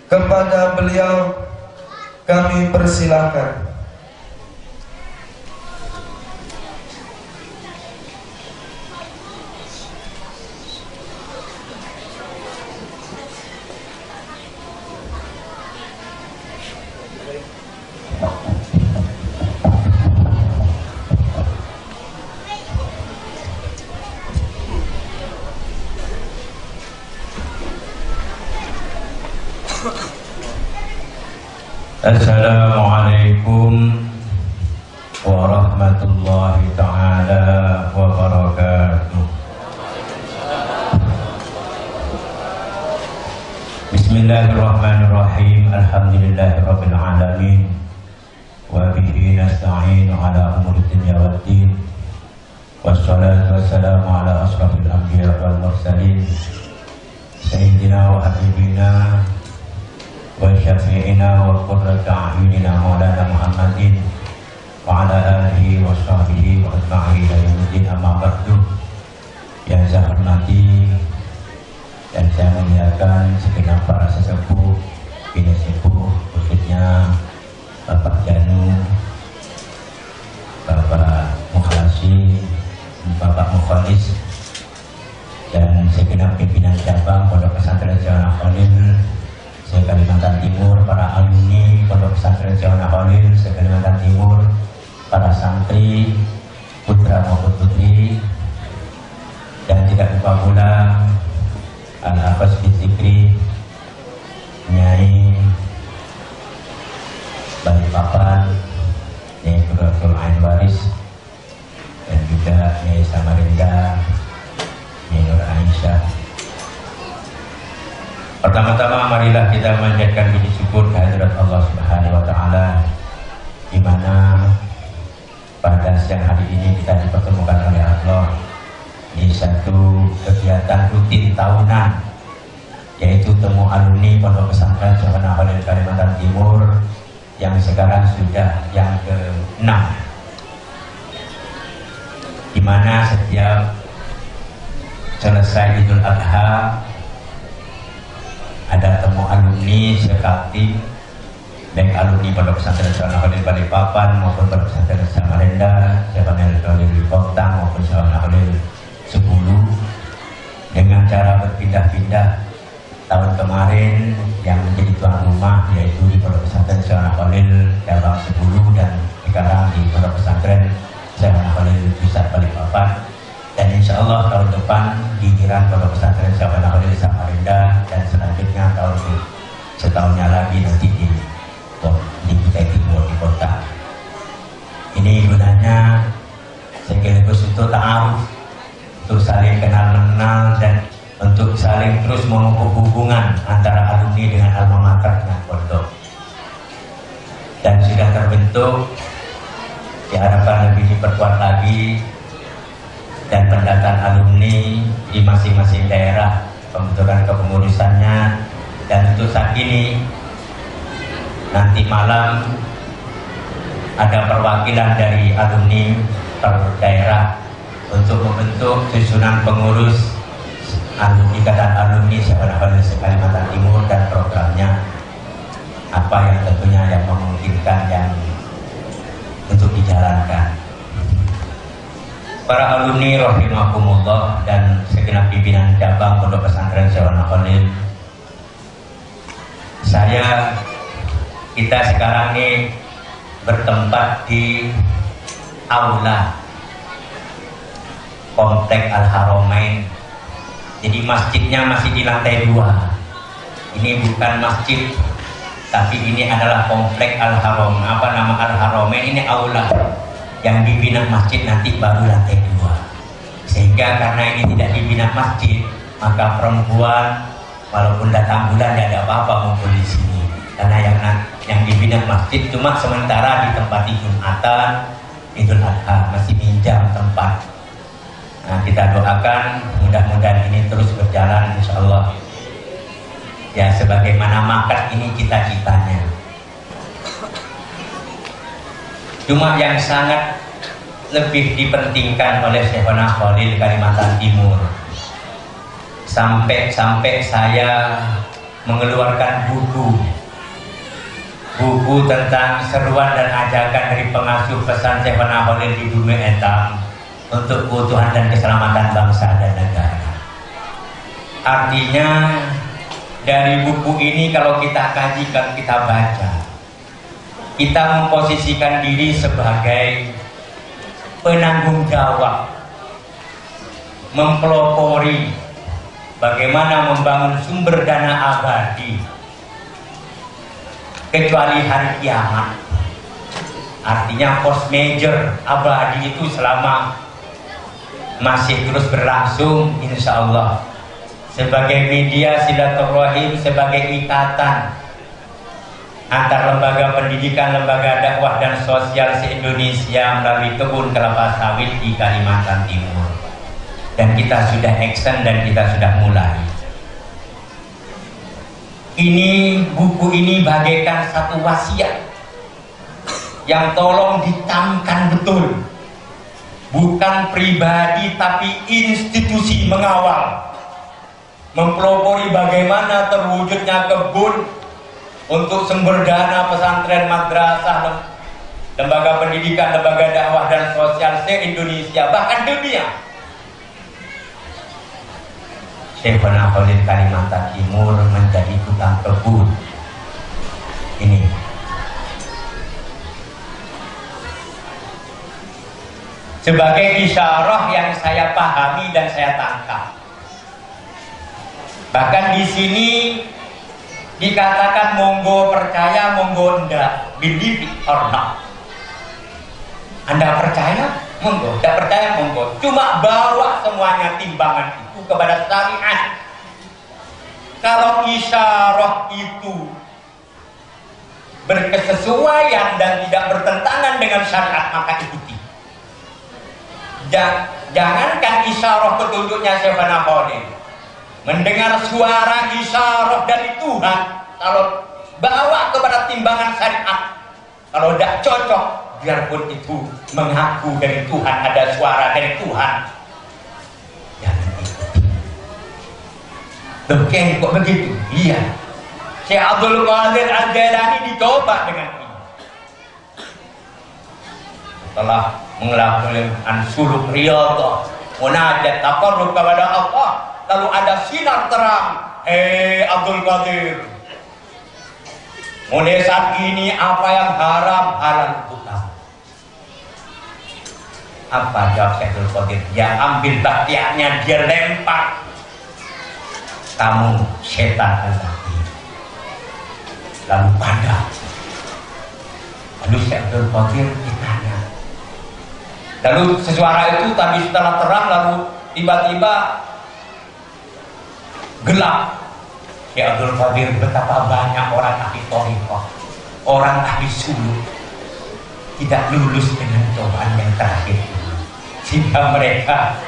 Kepada beliau kami persilahkan. Assalamualaikum warahmatullahi ta'ala wabarakatuh. Bismillahirrahmanirrahim. Alhamdulillahirabbil alamin. Wa bihi nasta'inu ala umuri dunya waddin. Wassalatu wassalamu ala asrafil anbiya wal mursalin. Sayyidina wa habibina wa syafi'ina wa qurrata a'yunina maulana Muhammadin wa ala alihi wa sahbihi wa ajma'i ila yaumil amma ba'du. Yang saya hormati dan saya muliakan segenap para sesepuh, bini sepuh, khususnya Bapak Janu, Bapak Mukhlasi, Bapak Mukhalis, dan segenap pimpinan cabang Pondok Pesantren Syahwana Khalil se-Kalimantan Timur, para alumni Pondok Pesantren Syahwana Khalil se-Kalimantan Timur, para santri, putra maupun putri, dan tidak lupa pula Al-Hafiz Bizikri, Nyai Balikpapan, Nyai Abdul Ain Waris, dan juga Nyai Samarinda, Nyai Nur Aisyah. Pertama-tama marilah kita memanjatkan puji syukur kehadirat Allah Subhanahu wa taala, di mana pada siang hari ini kita dipertemukan oleh Allah di satu kegiatan rutin tahunan, yaitu temu alumni Pondok Pesantren Syahwana Khalil Kalimantan Timur yang sekarang sudah yang ke-6, di mana setiap selesai Idul Adha ada temu alumni sekalti, baik alumni Pondok Pesantren Syahwana Khalil Balikpapan maupun Pondok Pesantren Samarinda, Syahwana Khalil Kota maupun Syahwana Khalil 10, dengan cara berpindah-pindah. Tahun kemarin yang menjadi tuan rumah yaitu di Pondok Pesantren Syahwana Khalil cabang 10, dan sekarang di Pondok Pesantren Syahwana Khalil Pusat Balikpapan, dan insya Allah tahun depan giliran Pondok Pesantren Syahwana Khalil Samarinda, dan selanjutnya setahunnya lagi nanti di Kutai Timur, di kota. Ini gunanya sekaligus untuk ta'aruf, untuk saling kenal-mengenal, dan untuk saling terus memupuk hubungan antara alumni dengan alma mater dengan pondok. Dan sudah terbentuk, diharapkan lebih diperkuat lagi, dan pendataan alumni di masing-masing daerah, pembentukan kepengurusannya. Dan untuk saat ini, nanti malam ada perwakilan dari alumni per daerah untuk membentuk susunan pengurus ikatan alumni Syahwana Khalil se-Kalimantan Timur, dan programnya apa yang tentunya yang memungkinkan yang untuk dijalankan. Para alumni rahimakumullah dan segenap pimpinan cabang Pondok Pesantren Syahwana Khalil, kita sekarang ini bertempat di aula Komplek Al-Haramain. Jadi masjidnya masih di lantai 2. Ini bukan masjid, tapi ini adalah Komplek Al-Haram. Apa nama Al-Haramain? Ini aula yang dibina masjid, nanti baru lantai 2. Sehingga karena ini tidak dibina masjid, maka perempuan walaupun datang bulan tidak ada apa-apa ngumpul di sini. Karena yang dibina masjid cuma sementara ditempati Jumatan, Idul Adha, masih minjam tempat. Nah, kita doakan mudah-mudahan ini terus berjalan insya Allah. Ya, sebagaimana makat ini cita-citanya. Cuma yang sangat lebih dipentingkan oleh Syahwana Khalil Kalimantan Timur, sampai saya mengeluarkan buku tentang seruan dan ajakan dari pengasuh pesantren Khalil di Bumi Etam untuk keutuhan dan keselamatan bangsa dan negara. Artinya dari buku ini kalau kita kaji, kalau kita baca, kita memposisikan diri sebagai penanggung jawab, mempelopori bagaimana membangun sumber dana abadi kecuali hari kiamat. Artinya force major abadi itu selama masih terus berlangsung, insya Allah sebagai media silaturahim, sebagai ikatan antar lembaga pendidikan, lembaga dakwah dan sosial se-Indonesia melalui kebun kelapa sawit di Kalimantan Timur. Dan kita sudah action dan kita sudah mulai. Buku ini bagaikan satu wasiat yang tolong ditamkan betul. Bukan pribadi tapi institusi mengawal, mempelopori bagaimana terwujudnya kebun untuk sumber dana pesantren, madrasah, lembaga pendidikan, lembaga dakwah dan sosial se-Indonesia bahkan dunia. Syekhona Khalil Kalimantan Timur menjadi tukang kebun. Ini sebagai isyarah yang saya pahami dan saya tangkap. Bahkan di sini dikatakan monggo percaya, monggo enggak, believe it or not. Anda percaya, monggo, tidak percaya, monggo. Cuma bawa semuanya timbangan itu kepada syariat. Kalau isyarah itu berkesesuaian dan tidak bertentangan dengan syariat, maka ikuti. Jangankan isyarah petunjuknya Syekhona Khalil, mendengar suara isyarah dari Tuhan, kalau bawa kepada timbangan syariat, kalau tidak cocok, biarpun itu mengaku dari Tuhan, ada suara dari Tuhan, jangan ikuti. Oke, kok begitu? Iya, Syekh Abdul Qadir Al-Jailani dicoba dengan ini. Setelah melakukan suluk riyadhah, munajat, taqarrub kepada Allah, lalu ada sinar terang. Abdul Qadir, mulai saat ini apa yang haram halal untuk kamu. Apa jawab Syekh Abdul Qadir? Dia ambil baktiaknya, dia lempar. Kamu setan al-Baqi. Lalu padam. Lalu Syekh Abdul Qadir ditanya. Lalu sesuara itu tadi setelah terang, lalu tiba-tiba gelap. Syekh Abdul Qadir, betapa banyak orang ahli thariqah, orang ahli suluk tidak lulus dengan cobaan yang terakhir ini, sehingga mereka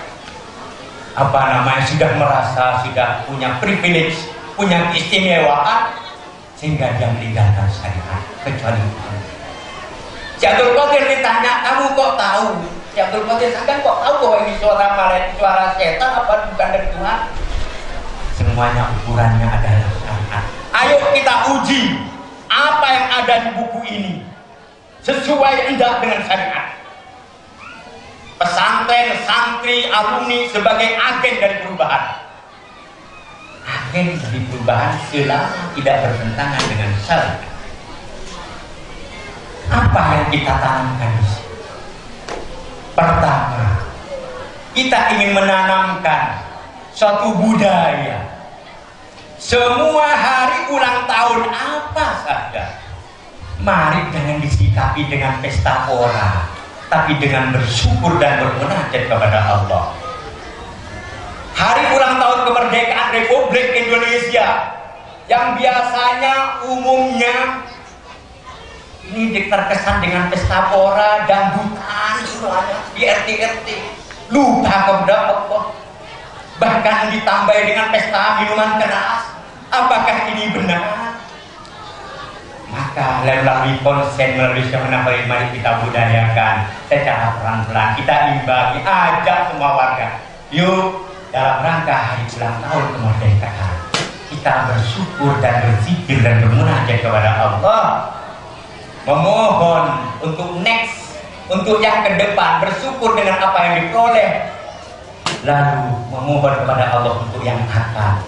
sudah merasa sudah punya privilege, punya keistimewaan, sehingga dia meninggalkan syariat kecuali Tuhan. Syekh Abdul Qadir ditanya, kamu kok tahu? Syekh Abdul Qadir kok tahu bahwa ini suara malaikat, suara setan, apa bukan dari Tuhan? Semuanya ukurannya adalah syariat. Ayo kita uji apa yang ada di buku ini sesuai enggak dengan syariat. Pesantren, santri, alumni sebagai agen dari perubahan. Agen dari perubahan selama tidak bertentangan dengan syariat. Apa yang kita tanamkan di sini? Pertama, kita ingin menanamkan suatu budaya. Semua hari ulang tahun apa saja, mari jangan disikapi dengan pesta pora, tapi dengan bersyukur dan bermunajat kepada Allah. Hari ulang tahun kemerdekaan Republik Indonesia yang biasanya umumnya ini terkesan dengan pesta pora, dangdutan semuanya di RT-RT, lupa kepada Allah. Bahkan ditambahi dengan pesta minuman keras. Apakah ini benar? Maka melalui konsen, melalui Syekhona Khalil, mari kita budayakan secara pelan-pelan, kita imbangi, ajak semua warga, yuk dalam rangka hari ulang tahun kemerdekaan kita bersyukur dan berzikir dan bermunajat kepada Allah, memohon untuk next, untuk yang ke depan, bersyukur dengan apa yang diperoleh, lalu memohon kepada Allah untuk yang akan,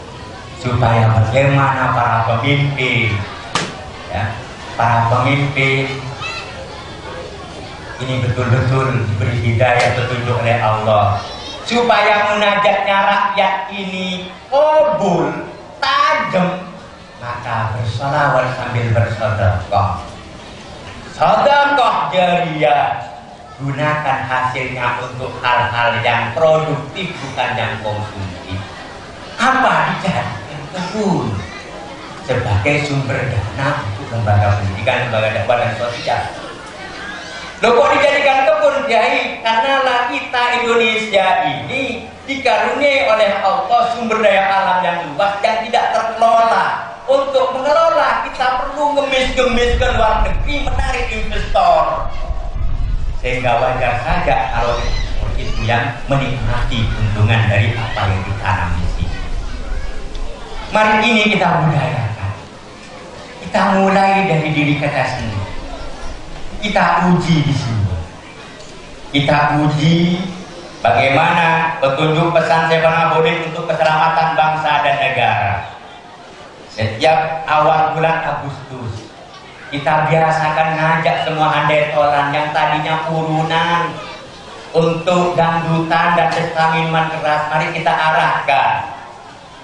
supaya bagaimana para pemimpin, ya, para pemimpin ini betul-betul diberi hidayah petunjuk oleh Allah, supaya munajatnya rakyat ini kabul, tajam, maka bersolawat sambil bersedekah. Sedekah jariyah, gunakan hasilnya untuk hal-hal yang produktif, bukan yang konsumtif. Apa dijadikan kebun sebagai sumber dana untuk lembaga pendidikan, lembaga dakwah dan sosial. Loh kok dijadikan kebun, Kiai? Karena kita Indonesia ini dikaruniai oleh Allah sumber daya alam yang luas yang tidak terkelola. Untuk mengelola kita perlu ngemis-ngemis ke luar negeri, menarik investor. Sehingga wajar saja kalau itu yang menikmati keuntungan dari apa yang ditanam di sini. Mari ini kita budayakan. Kita mulai dari diri kita sendiri. Kita uji di sini. Kita uji bagaimana petunjuk pesan Sayyidina Nabi untuk keselamatan bangsa dan negara. Setiap awal bulan Agustus kita biasakan ngajak semua handetolan yang tadinya urunan untuk dangdutan dan pesta minuman keras, mari kita arahkan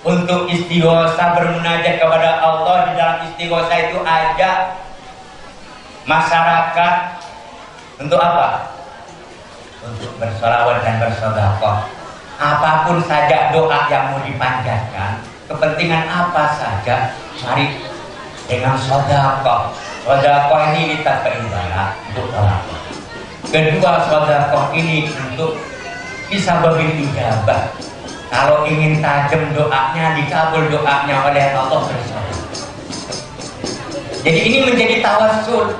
untuk istighosa, bermunajat kepada Allah. Di dalam istighosa itu ajak masyarakat untuk apa? Untuk bersolawat dan bersedekah. Apapun saja doa yang mau dipanjatkan, kepentingan apa saja, mari dengan sedekah. Sedekah ini kita beribadah untuk orang. Kedua, sedekah ini untuk bisa beri ijabah. Kalau ingin tajam doanya, dikabul doanya oleh Allah bersedekah. Jadi ini menjadi tawassul.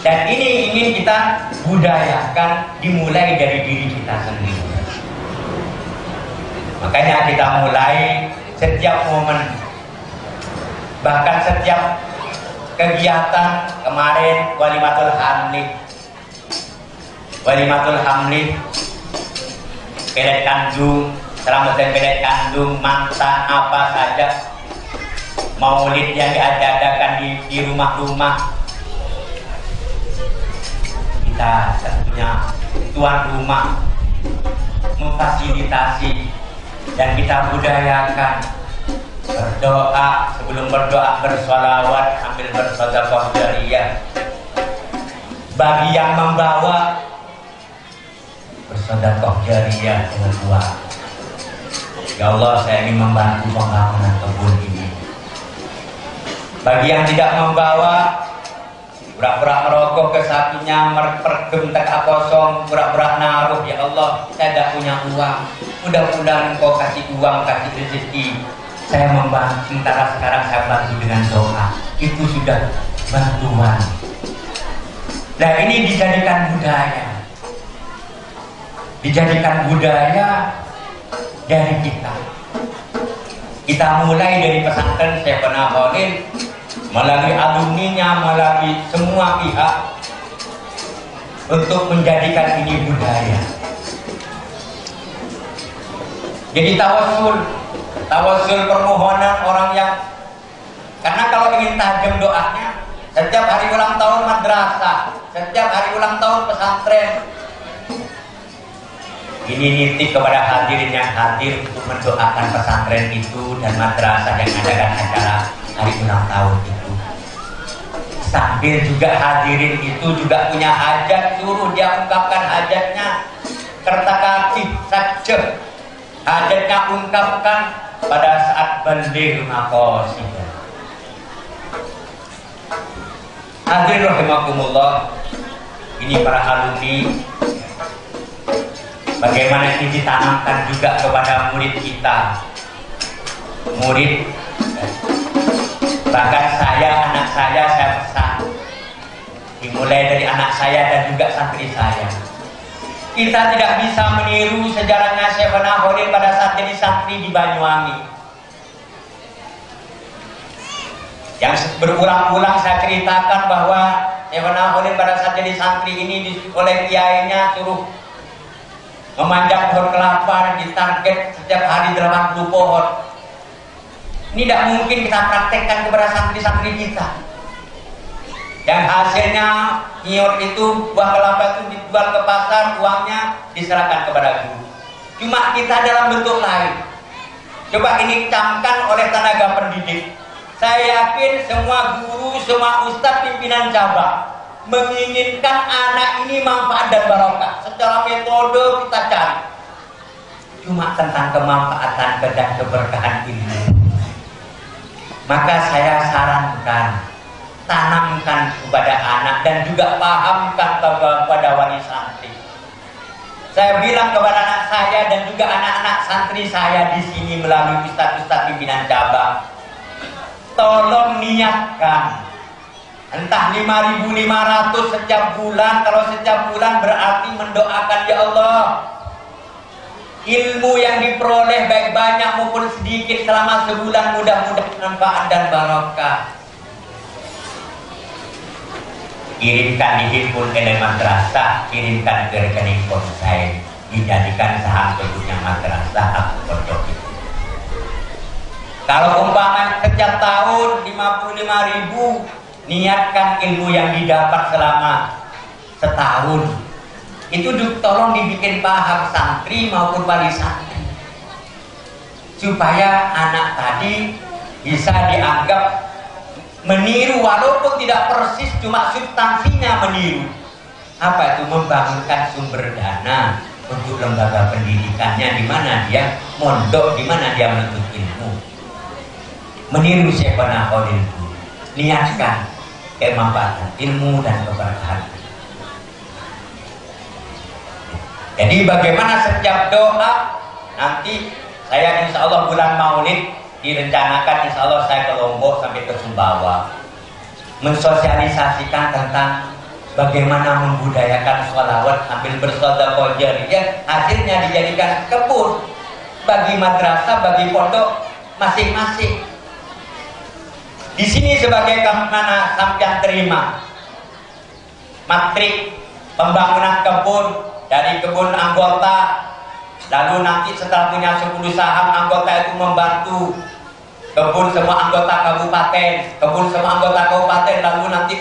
Dan ini ingin kita budayakan, dimulai dari diri kita sendiri. Makanya kita mulai setiap momen, bahkan setiap kegiatan. Kemarin Walimatul Hamli, pelet kandung, selamatan pelet kandung, mangsa, apa saja, maulid yang diadakan di rumah-rumah. Kita tentunya tuan rumah memfasilitasi dan kita budayakan berdoa, sebelum berdoa bersolawat sambil bersedekah jariyah. Bagi yang membawa, bersedekah jariyah dengan uang. Ya Allah, saya ingin membantu pembangunan kebun ini. Bagi yang tidak membawa, pura-pura merokok ke sapinya, merpergem teka kosong, pura-pura naruh. Ya Allah, saya tidak punya uang, mudah-mudahan Engkau kasih uang, kasih rezeki. Saya membantu, sementara sekarang saya bantu dengan doa. Itu sudah bantuan. Nah ini dijadikan budaya. Dijadikan budaya dari kita. Kita mulai dari pesantren Sayyidina Khalil, melalui alumninya, melalui semua pihak, untuk menjadikan ini budaya. Jadi tawassul permohonan orang yang, karena kalau ingin tajam doanya, setiap hari ulang tahun madrasah, setiap hari ulang tahun pesantren, ini nitip kepada hadirin yang hadir untuk mendoakan pesantren itu dan madrasah yang adakan acara hari ulang tahun itu. Sambil juga hadirin itu juga punya hajat, suruh dia ungkapkan hajatnya, kertakatib saja, hajatnya ungkapkan pada saat bandir maqasid. Hadirin rahimakumullah, ini para alumni, bagaimana ini ditanamkan juga kepada murid kita, murid, bahkan anak saya pesan, dimulai dari anak saya dan juga santri saya. Kita tidak bisa meniru sejarahnya Sayyidina Khalil pada saat jadi santri di Banyuwangi. Yang berulang-ulang saya ceritakan bahwa Ewana Holil pada saat jadi santri ini oleh kiainya suruh memanjat pohon kelapa, ditarget setiap hari 80 pohon. Ini tidak mungkin kita praktekkan kepada santri-santri kita. Yang hasilnya nyiur itu, buah kelapa itu dijual ke pasar, uangnya diserahkan kepada guru. Cuma kita dalam bentuk lain. Coba ini camkan oleh tenaga pendidik. Saya yakin semua guru, semua ustadz pimpinan cabang menginginkan anak ini manfaat dan barokah. Secara metode kita cari. Cuma tentang kemanfaatan dan keberkahan ilmu. Maka saya sarankan, tanamkan kepada anak dan juga pahamkan kepada wali santri. Saya bilang kepada anak saya dan juga anak-anak santri saya di sini melalui ustadz-ustadz pimpinan cabang, tolong niatkan entah 5.500 setiap bulan. Kalau setiap bulan berarti mendoakan, ya Allah, ilmu yang diperoleh baik banyak maupun sedikit selama sebulan mudah-mudahan manfaat dan barokah. Kirimkan di himpun oleh madrasah, kirimkan ke rekening konsain, dijadikan saham sebutnya madrasah atau pondok. Kalau umpama setiap tahun 55.000, niatkan ilmu yang didapat selama setahun. Itu tolong dibikin paham santri maupun wali santri, supaya anak tadi bisa dianggap meniru walaupun tidak persis, cuma substansinya meniru. Apa itu? Membangunkan sumber dana untuk lembaga pendidikannya, di mana dia mondok, di mana dia menuntut ilmu. Meniru Syekhona Holil. Niatkan kemanfaatan ilmu dan keberkahan. Jadi bagaimana setiap doa, nanti saya insya Allah bulan Maulid direncanakan, insya Allah saya ke Lombok sampai ke Sumbawa, mensosialisasikan tentang bagaimana membudayakan sholawat sambil bersedekah jariyah, hasilnya dijadikan kebun bagi madrasah, bagi pondok masing-masing. Di sini sebagai mana sampean terima matrik pembangunan kebun dari kebun anggota, lalu nanti setelah punya 10 saham, anggota itu membantu kebun semua anggota kabupaten, kebun semua anggota kabupaten, lalu nanti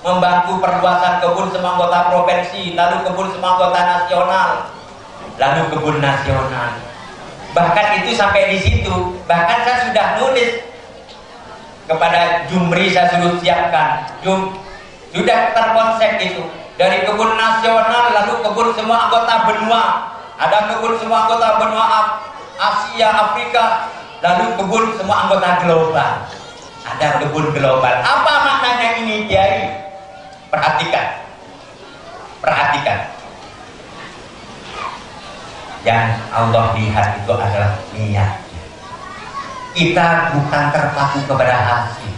membantu perluasan kebun semua anggota provinsi, lalu kebun semua anggota nasional, lalu kebun nasional. Bahkan itu sampai di situ, bahkan saya sudah nulis kepada Jumri, saya suruh siapkan, sudah terkonsep itu dari kebun nasional, lalu kebun semua anggota benua, ada kebun semua anggota benua Asia, Afrika, lalu kebun semua anggota global, ada kebun global. Apa maknanya ini, Kiai? Perhatikan, perhatikan. Yang Allah lihat itu adalah niat. Kita bukan terpaku kepada hasil.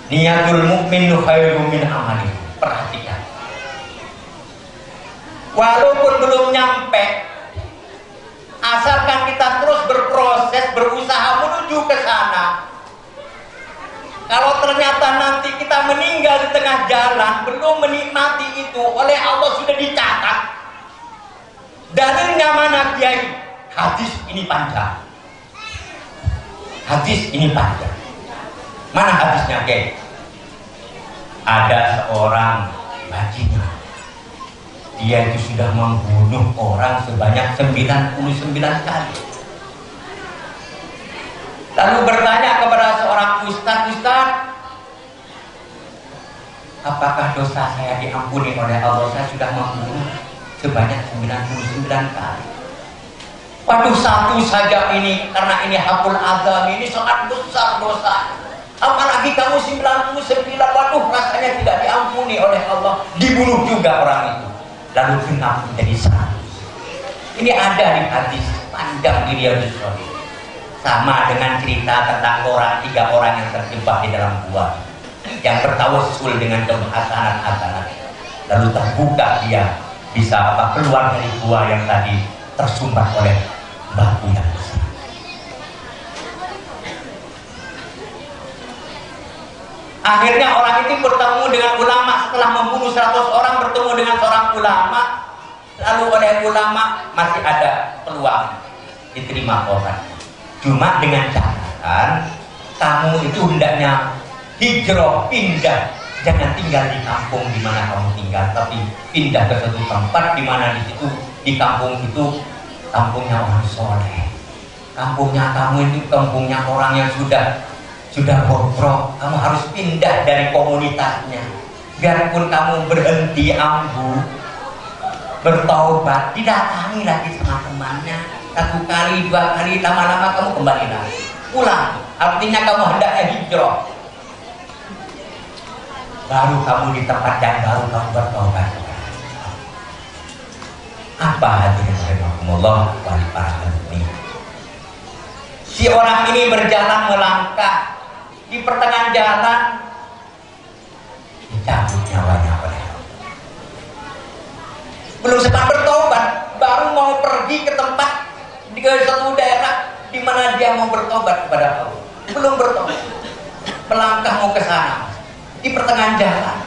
Niatul mukmin khairum min amali. Perhatikan. Walaupun belum nyampe, asalkan kita terus berproses, berusaha menuju ke sana. Kalau ternyata nanti kita meninggal di tengah jalan, belum menikmati itu, oleh Allah sudah dicatat. Dalilnya mana, Kiai? Hadis ini panjang. Hadis ini panjang. Mana hadisnya, Kiai? Ada seorang bajingan. Dia itu sudah membunuh orang sebanyak 99 kali. Lalu bertanya kepada seorang ustaz, apakah dosa saya diampuni oleh Allah? Saya sudah membunuh sebanyak 99 kali. Waduh, satu saja ini, karena ini hakul azam, ini sangat besar dosa. Apalagi kamu 99, waduh, rasanya tidak diampuni oleh Allah. Dibunuh juga orang itu. Lalu genap menjadi 100. Ini ada di hadis panjang di Riyadhus Shalihin. Sama dengan cerita tentang 3 orang yang terjebak di dalam gua, yang bertawassul dengan kehasanat-hasanat. Lalu terbuka dia bisa keluar dari gua yang tadi tersumbat oleh batu yang besar. Akhirnya orang itu bertemu dengan ulama, setelah membunuh 100 orang bertemu dengan seorang ulama, lalu oleh ulama masih ada peluang diterima orang. Cuma dengan catatan kamu itu hendaknya hijrah, pindah, jangan tinggal di kampung di mana kamu tinggal, tapi pindah ke satu tempat di mana di situ, di kampung itu kampungnya orang soleh, kampungnya kamu itu kampungnya orang yang sudah bobrok. Kamu harus pindah dari komunitasnya. Biarpun kamu berhenti ambu, bertaubat, didatangi lagi sama temannya 1 kali, 2 kali, lama-lama kamu kembali lagi pulang. Artinya kamu hendaknya hijrah. Baru kamu di tempat yang baru kamu bertaubat. Apa hadirin rahimakumullah wali para hadirin. Si orang ini berjalan melangkah, di pertengahan jalan dicabut nyawanya oleh Allah. Belum sempat bertobat, baru mau pergi ke tempat di satu daerah di mana dia mau bertobat kepada Allah. Belum bertobat, melangkah mau ke sana, di pertengahan jalan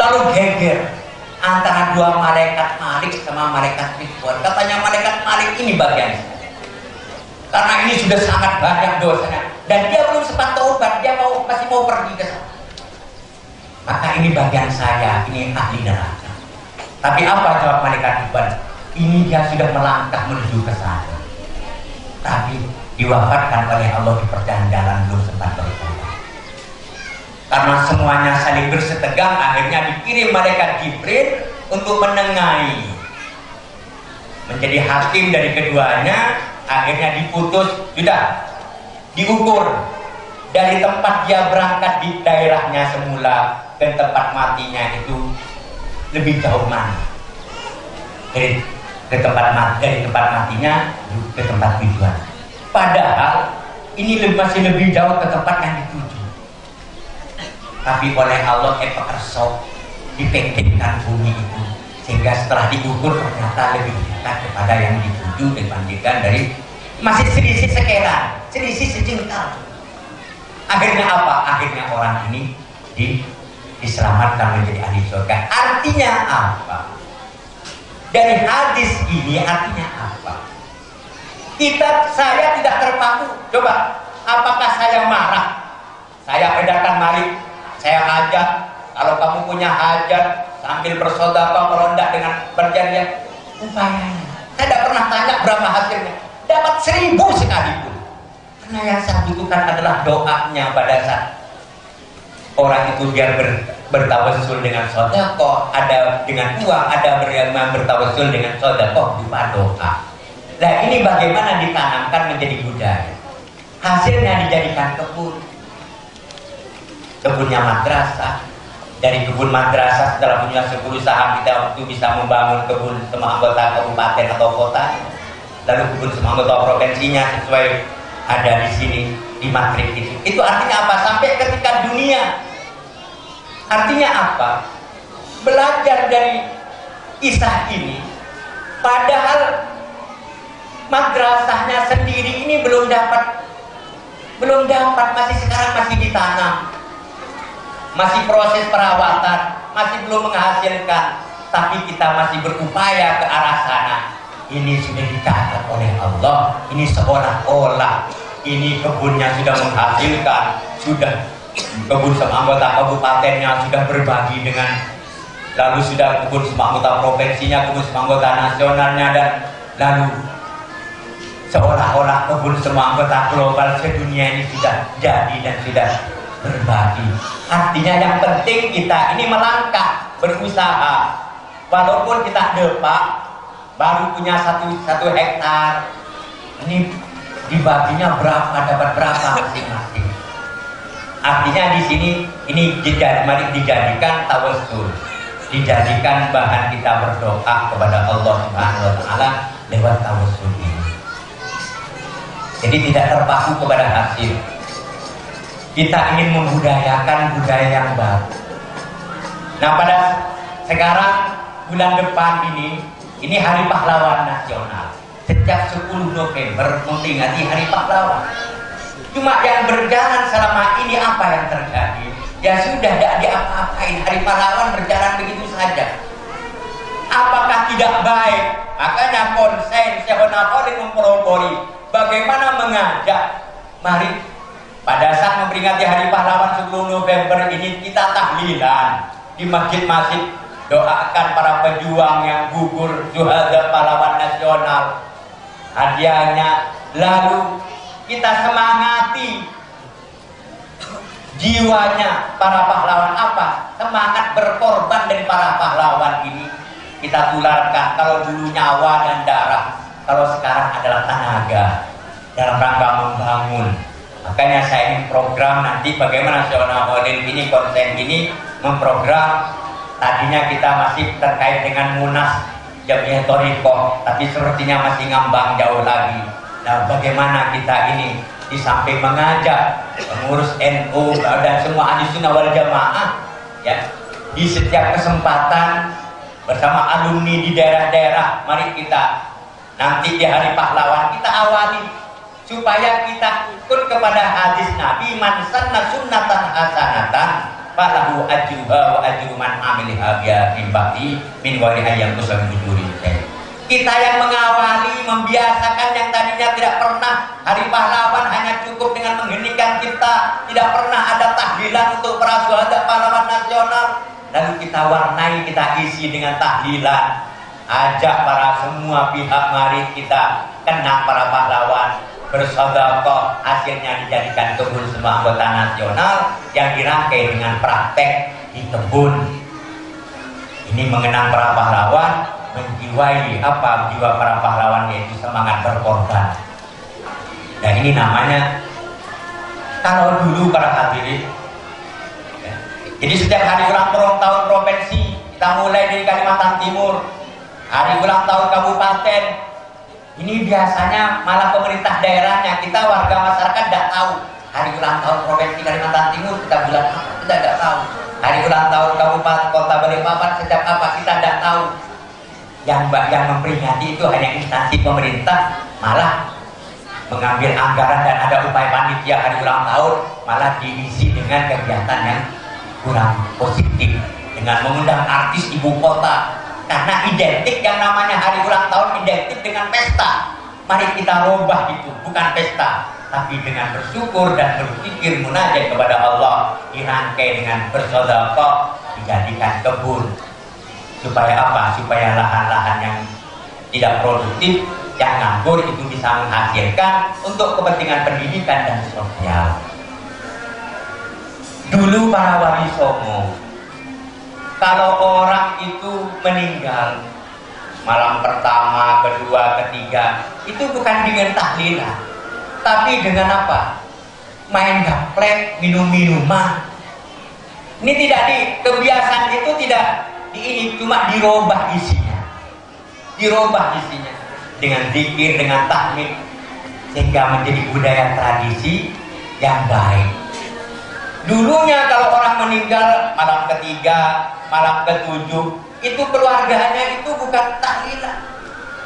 lalu geger antara 2 malaikat Malik sama malaikat Ridwan. Katanya malaikat Malik ini bagian saya, karena ini sudah sangat banyak dosanya dan dia belum sempat taubat, dia masih mau pergi ke sana. Maka ini bagian saya, ini ahli neraka. Tapi apa jawab malaikat Ridwan? Ini dia sudah melangkah menuju ke sana, tapi diwafatkan oleh Allah di perjalanan jalan, belum sempat bertobat. Karena semuanya saling bersetegang, akhirnya dikirim malaikat Jibril untuk menengahi, menjadi hakim dari keduanya. Akhirnya diputus, sudah diukur dari tempat dia berangkat di daerahnya semula dan tempat matinya itu lebih jauh mana, dari tempat matinya ke tempat tujuan. Padahal ini masih lebih jauh ke tempat yang dituju. Tapi oleh Allah pekerso dipendekkan bumi itu, sehingga setelah diukur ternyata lebih dekat kepada yang dituju dibandingkan dari masih selisih sekelan, selisih sejengkal. Akhirnya apa? Akhirnya orang ini diselamatkan menjadi ahli surga. Artinya apa? Dari hadis ini artinya apa? Saya tidak terpaku. Coba, apakah saya marah? Saya edarkan mari, saya hajat. Kalau kamu punya hajat, sambil bersedekah, kalau tidak dengan berjanjian, upayanya. Saya tidak pernah tanya berapa hasilnya. Dapat 1000 sekalipun. Karena yang saya butuhkan adalah doanya pada saat orang itu biar bertawassul dengan sedekah, ada dengan uang, ada yang bertawassul dengan sedekah berupa doa. Nah ini bagaimana ditanamkan menjadi budaya. Hasilnya dijadikan kebunnya madrasah. Dari kebun madrasah setelah punya 10 saham, kita waktu bisa membangun kebun semua anggota kabupaten atau kota. Lalu kebun semua anggota provinsinya sesuai ada di sini di matrik itu. Itu artinya apa? Sampai ketika dunia. Artinya apa? Belajar dari kisah ini, padahal madrasahnya sendiri ini belum dapat, masih sekarang masih ditanam, masih proses perawatan, masih belum menghasilkan, tapi kita masih berupaya ke arah sana. Ini sudah dicatat oleh Allah, ini seolah-olah ini kebunnya sudah menghasilkan, sudah kebun semua anggota kabupatennya sudah berbagi dengan, lalu sudah kebun semua anggota provinsinya, kebun semua anggota nasionalnya, dan lalu seolah-olah kebun semua anggota global sedunia ini sudah jadi dan sudah berbagi. Artinya yang penting kita ini melangkah, berusaha, walaupun kita depak baru punya satu hektar, ini dibaginya berapa, dapat berapa masing-masing. Artinya di sini ini dijadikan tawassul, dijadikan bahan kita berdoa kepada Allah Subhanahu wa taala lewat tawassul ini. Jadi tidak terpaku kepada hasil. Kita ingin membudayakan budaya yang baru. Nah, pada sekarang bulan depan ini Hari Pahlawan Nasional. Sejak 10 November memperingati Hari Pahlawan. Cuma yang berjalan selama ini apa yang terjadi? Ya sudah, tidak diapa-apain. Hari Pahlawan berjalan begitu saja. Apakah tidak baik? Makanya konsen Syekh Nafali mempelopori bagaimana mengajak. Mari pada saat memperingati Hari Pahlawan 10 November ini kita tahlilan di masjid-masjid, doakan para pejuang yang gugur syuhada pahlawan nasional. Hadiahnya, lalu kita semangati jiwanya para pahlawan. Apa? Semangat berkorban dari para pahlawan ini kita tularkan. Kalau dulu nyawa dan darah, kalau sekarang adalah tenaga dalam rangka membangun. Makanya saya ingin program nanti bagaimana Syona Khalil ini, konten ini memprogram. Tadinya kita masih terkait dengan Munas Jamiah Thariqah, tapi sepertinya masih ngambang jauh lagi. Nah, bagaimana kita ini di samping mengajak pengurus NU dan semua ahli sunnah wal jamaah, ya, di setiap kesempatan bersama alumni di daerah-daerah, mari kita nanti di Hari Pahlawan kita awali supaya kita ikut kepada hadis Nabi, man sanna sunnatan hasanatan falahu ajruha wa ajru man amilha biha min ba'di min ghairi ayyam tusam bujuri. Kita yang mengawali, membiasakan yang tadinya tidak pernah Hari Pahlawan hanya cukup dengan mengheningkan kita, tidak pernah ada tahlilan untuk para syuhada pahlawan nasional. Lalu kita warnai, kita isi dengan tahlilan. Ajak para semua pihak, mari kita kenang para pahlawan, bersedekah, hasilnya dijadikan kebun semua anggota nasional yang dirangkai dengan praktek di kebun. Ini mengenang para pahlawan, menjiwai apa jiwa para pahlawan, yaitu semangat berkorban. Dan ini namanya, kalau dulu para hadirin, ya, jadi setiap hari ulang tahun provinsi kita mulai dari Kalimantan Timur, hari ulang tahun kabupaten, ini biasanya malah pemerintah daerahnya, kita warga masyarakat tidak tahu hari ulang tahun provinsi Kalimantan Timur kita bulan apa, kita tidak tahu. Hari ulang tahun kabupaten kota Balikpapan sejak apa, kita tidak tahu. Yang memperingati itu hanya instansi pemerintah, malah mengambil anggaran dan ada upaya panitia hari ulang tahun malah diisi dengan kegiatan yang kurang positif, dengan mengundang artis ibu kota, karena identik yang namanya hari ulang tahun identik dengan pesta. Mari kita rubah itu, bukan pesta, tapi dengan bersyukur dan berpikir munajat kepada Allah, dirangkai dengan bersedekah, dijadikan kebun. Supaya apa? Supaya lahan-lahan yang tidak produktif, yang nganggur itu bisa menghasilkan untuk kepentingan pendidikan dan sosial. Dulu para wali songo, kalau orang itu meninggal malam pertama, kedua, ketiga, itu bukan dengan tahlilan, tapi dengan apa? Main gaplek, minum-minuman. Ini tidak kebiasaan itu tidak ini, cuma dirubah isinya, dengan zikir, dengan tahmid, sehingga menjadi budaya tradisi yang baik. Dulunya kalau orang meninggal malam ketiga, malam ketujuh, itu keluarganya itu bukan tahlilan,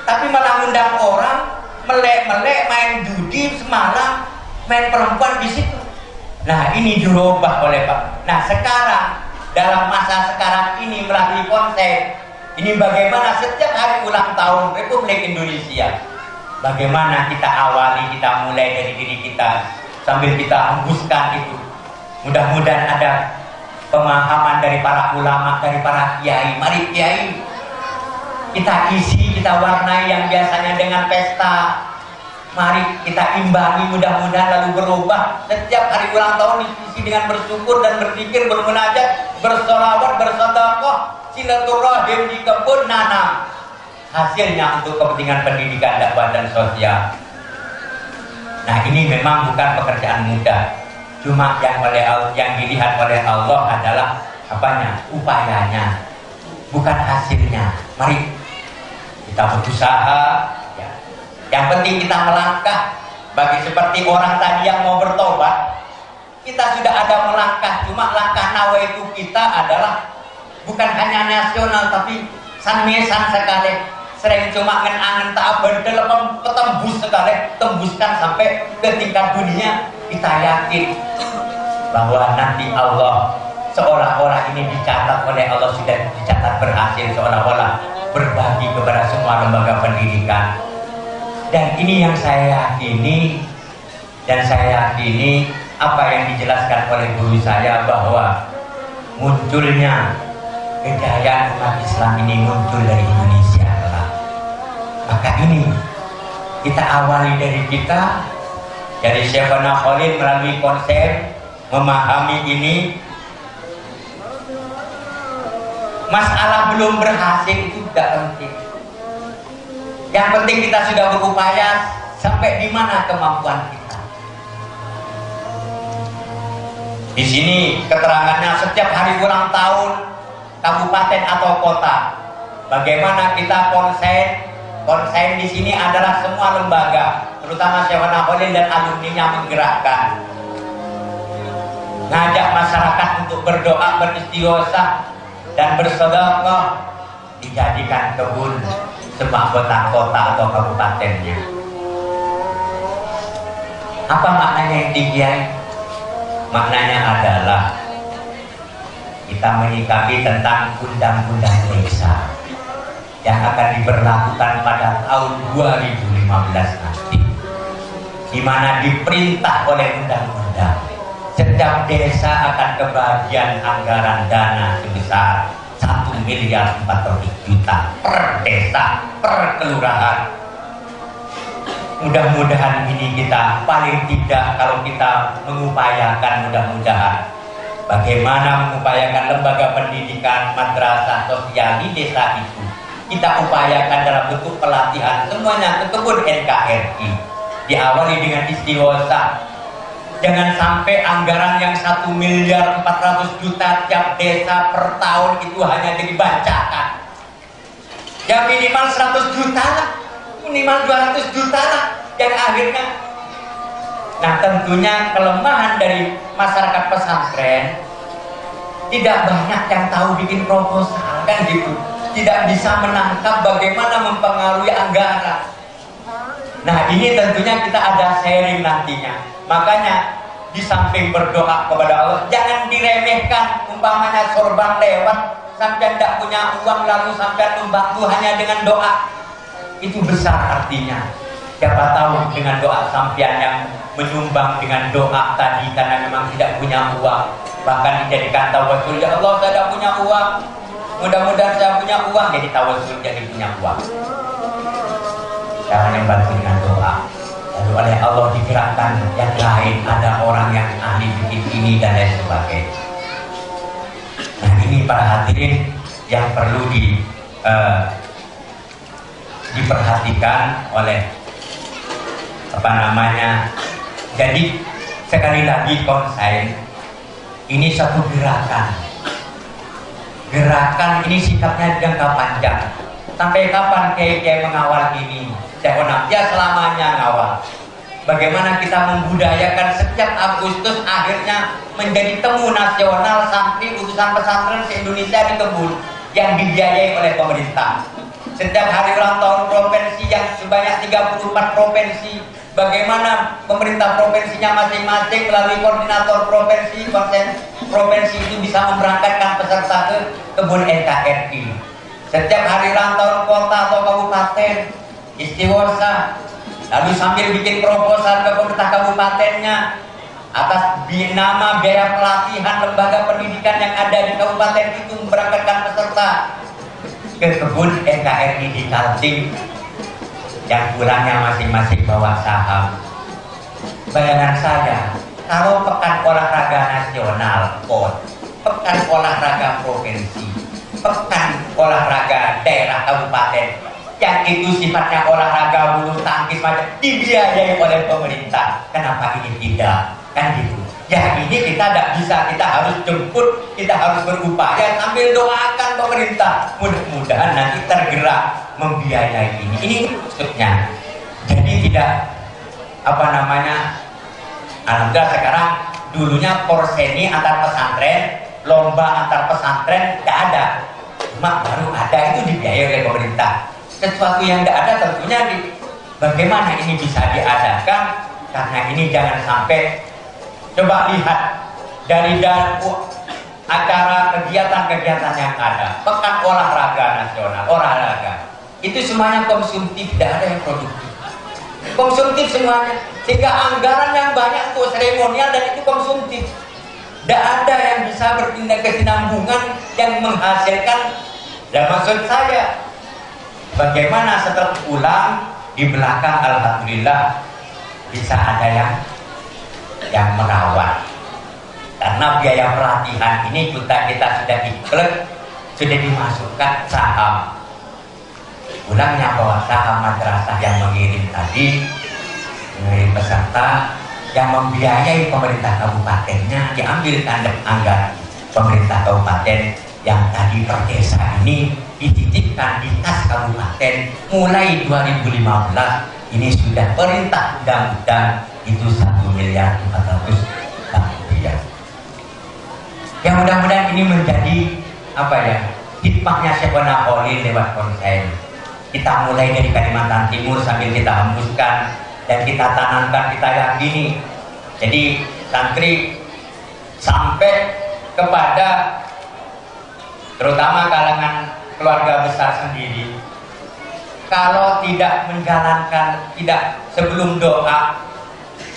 tapi malah undang orang melek-melek, main judi semalam, main perempuan di situ. Nah, ini dirubah oleh Pak. Nah, sekarang dalam masa sekarang ini melalui konsep ini, bagaimana setiap hari ulang tahun Republik Indonesia, bagaimana kita awali, kita mulai dari diri kita sambil kita hembuskan itu. Mudah-mudahan ada pemahaman dari para ulama, dari para kiai. Mari kiai kita isi, kita warnai yang biasanya dengan pesta, mari kita imbangi, mudah-mudahan lalu berubah. Setiap hari ulang tahun diisi dengan bersyukur dan berzikir, bermunajat, bersolawat, bersedekah, silaturahim di kebun nanam. Hasilnya untuk kepentingan pendidikan, dakwah dan sosial. Nah, ini memang bukan pekerjaan mudah. Cuma yang dilihat oleh Allah adalah apanya? Upayanya, bukan hasilnya. Mari kita berusaha. Yang penting kita melangkah. Bagi seperti orang tadi yang mau bertobat, kita sudah ada melangkah. Cuma langkah nawaitu kita adalah bukan hanya nasional, tapi sanmesan sekali. sering cuma ngen-angen tak berdel ketembus sekali, tembuskan sampai ke tingkat dunia. Kita yakin bahwa nanti Allah seolah-olah ini dicatat oleh Allah, sudah dicatat berhasil, seolah-olah berbagi kepada semua lembaga pendidikan. Dan ini yang saya yakini, dan saya yakini apa yang dijelaskan oleh guru saya, bahwa munculnya kejayaan umat Islam ini muncul dari Indonesia. Maka ini kita awali dari kita, dari Syekhona Khalil melalui konsep memahami ini. Masalah belum berhasil itu tidak penting. Yang penting kita sudah berupaya sampai di mana kemampuan kita. Di sini keterangannya setiap hari ulang tahun kabupaten atau kota, bagaimana kita konsen di sini adalah semua lembaga, terutama Syekhona Khalil dan alumninya menggerakkan, ngajak masyarakat untuk berdoa, beristighosah dan bersedekah, dijadikan kebun sembah kota atau kabupatennya. Apa maknanya yang tinggi? Maknanya adalah kita menyikapi tentang undang-undang desa yang akan diberlakukan pada tahun 2015 nanti, di mana diperintah oleh undang-undang setiap desa akan kebagian anggaran dana sebesar 1.400.000.000 per desa, per kelurahan. Mudah-mudahan ini kita paling tidak, kalau kita mengupayakan, mudah-mudahan bagaimana mengupayakan lembaga pendidikan, madrasah sosial di desa itu, kita upayakan dalam bentuk pelatihan semuanya ke kebun NKRI, diawali dengan istighosah. Jangan sampai anggaran yang 1.400.000.000 tiap desa per tahun itu hanya dibacakan. Ya minimal 100 juta lah, minimal 200 juta lah yang akhirnya. Nah tentunya kelemahan dari masyarakat pesantren, tidak banyak yang tahu bikin proposal kan gitu, tidak bisa menangkap bagaimana mempengaruhi anggaran. Nah ini tentunya kita ada sharing nantinya. Makanya di samping berdoa kepada Allah, jangan diremehkan. Umpamanya sorban lewat, sampai tidak punya uang lalu sampai membantu hanya dengan doa, itu besar artinya. Siapa tahu dengan doa sampean yang menyumbang dengan doa tadi karena memang tidak punya uang, bahkan dijadikan tawasul, ya Allah saya tidak punya uang, mudah-mudahan saya punya uang, jadi tawasul jadi punya uang. Jangan yang bantu dengan doa. Lalu oleh Allah digerakkan yang lain, ada orang yang ahli bikin ini dan lain sebagainya. Nah ini para hadirin yang perlu diperhatikan oleh jadi sekali lagi konsen ini satu gerakan ini sifatnya jangka panjang. Sampai kapan kiai mengawal ini? Syekhona ya selamanya ngawal. Bagaimana kita membudayakan setiap Agustus akhirnya menjadi temu nasional santri utusan pesantren se-Indonesia di kebun yang dibiayai oleh pemerintah. Setiap hari ulang tahun provinsi yang sebanyak 34 provinsi, bagaimana pemerintah provinsinya masing-masing melalui koordinator provinsi, konsen provinsi itu bisa memberangkatkan peserta ke kebun NKRI. Setiap hari ulang tahun kota atau kabupaten, istighosah, lalu sambil bikin proposal ke pemerintah kabupatennya atas nama biaya pelatihan lembaga pendidikan yang ada di kabupaten itu, memberangkatkan peserta ke kebun NKRI di Kaltim, yang kurangnya masing-masing bawa saham. Bayangan saya, kalau pekan olahraga nasional PON, pekan olahraga provinsi, pekan olahraga daerah kabupaten, yang itu sifatnya olahraga bulu tangkis macam dibiayai oleh pemerintah, kenapa ini tidak? Kan gitu. Ya ini kita tidak bisa, kita harus jemput, kita harus berupaya sambil doakan pemerintah, mudah-mudahan nanti tergerak membiayai ini. Ini maksudnya. Jadi tidak alhamdulillah sekarang, dulunya porseni antar pesantren, lomba antar pesantren tidak ada, cuma baru ada itu dibiayai oleh pemerintah. sesuatu yang tidak ada tentunya bagaimana ini bisa diadakan, karena ini jangan sampai, coba lihat dari acara kegiatan-kegiatan yang ada, pekan olahraga nasional, olahraga itu semuanya konsumtif, tidak ada yang produktif, konsumtif semuanya, sehingga anggaran yang banyak untuk seremonial dan itu konsumtif, tidak ada yang bisa bertindak kesinambungan yang menghasilkan. Dan maksud saya, bagaimana setelah pulang di belakang alhamdulillah bisa ada yang merawat, karena biaya pelatihan ini kita sudah ikut, sudah dimasukkan saham. Ulangnya bahwa saham madrasah yang mengirim tadi, mengirim peserta, yang membiayai pemerintah kabupatennya diambilkan dari anggaran pemerintah kabupaten yang tadi per desa ini dititipkan di kas kabupaten mulai 2015. Ini sudah perintah undang-undang itu 1.400.000.000 rupiah. Yang mudah-mudahan ini menjadi hikmahnya Syekhona Khalil lewat konsen. Kita mulai dari Kalimantan Timur sambil kita hembuskan dan kita tanamkan, kita yakini. Jadi santri sampai kepada terutama kalangan keluarga besar sendiri, kalau tidak menjalankan, tidak sebelum doa,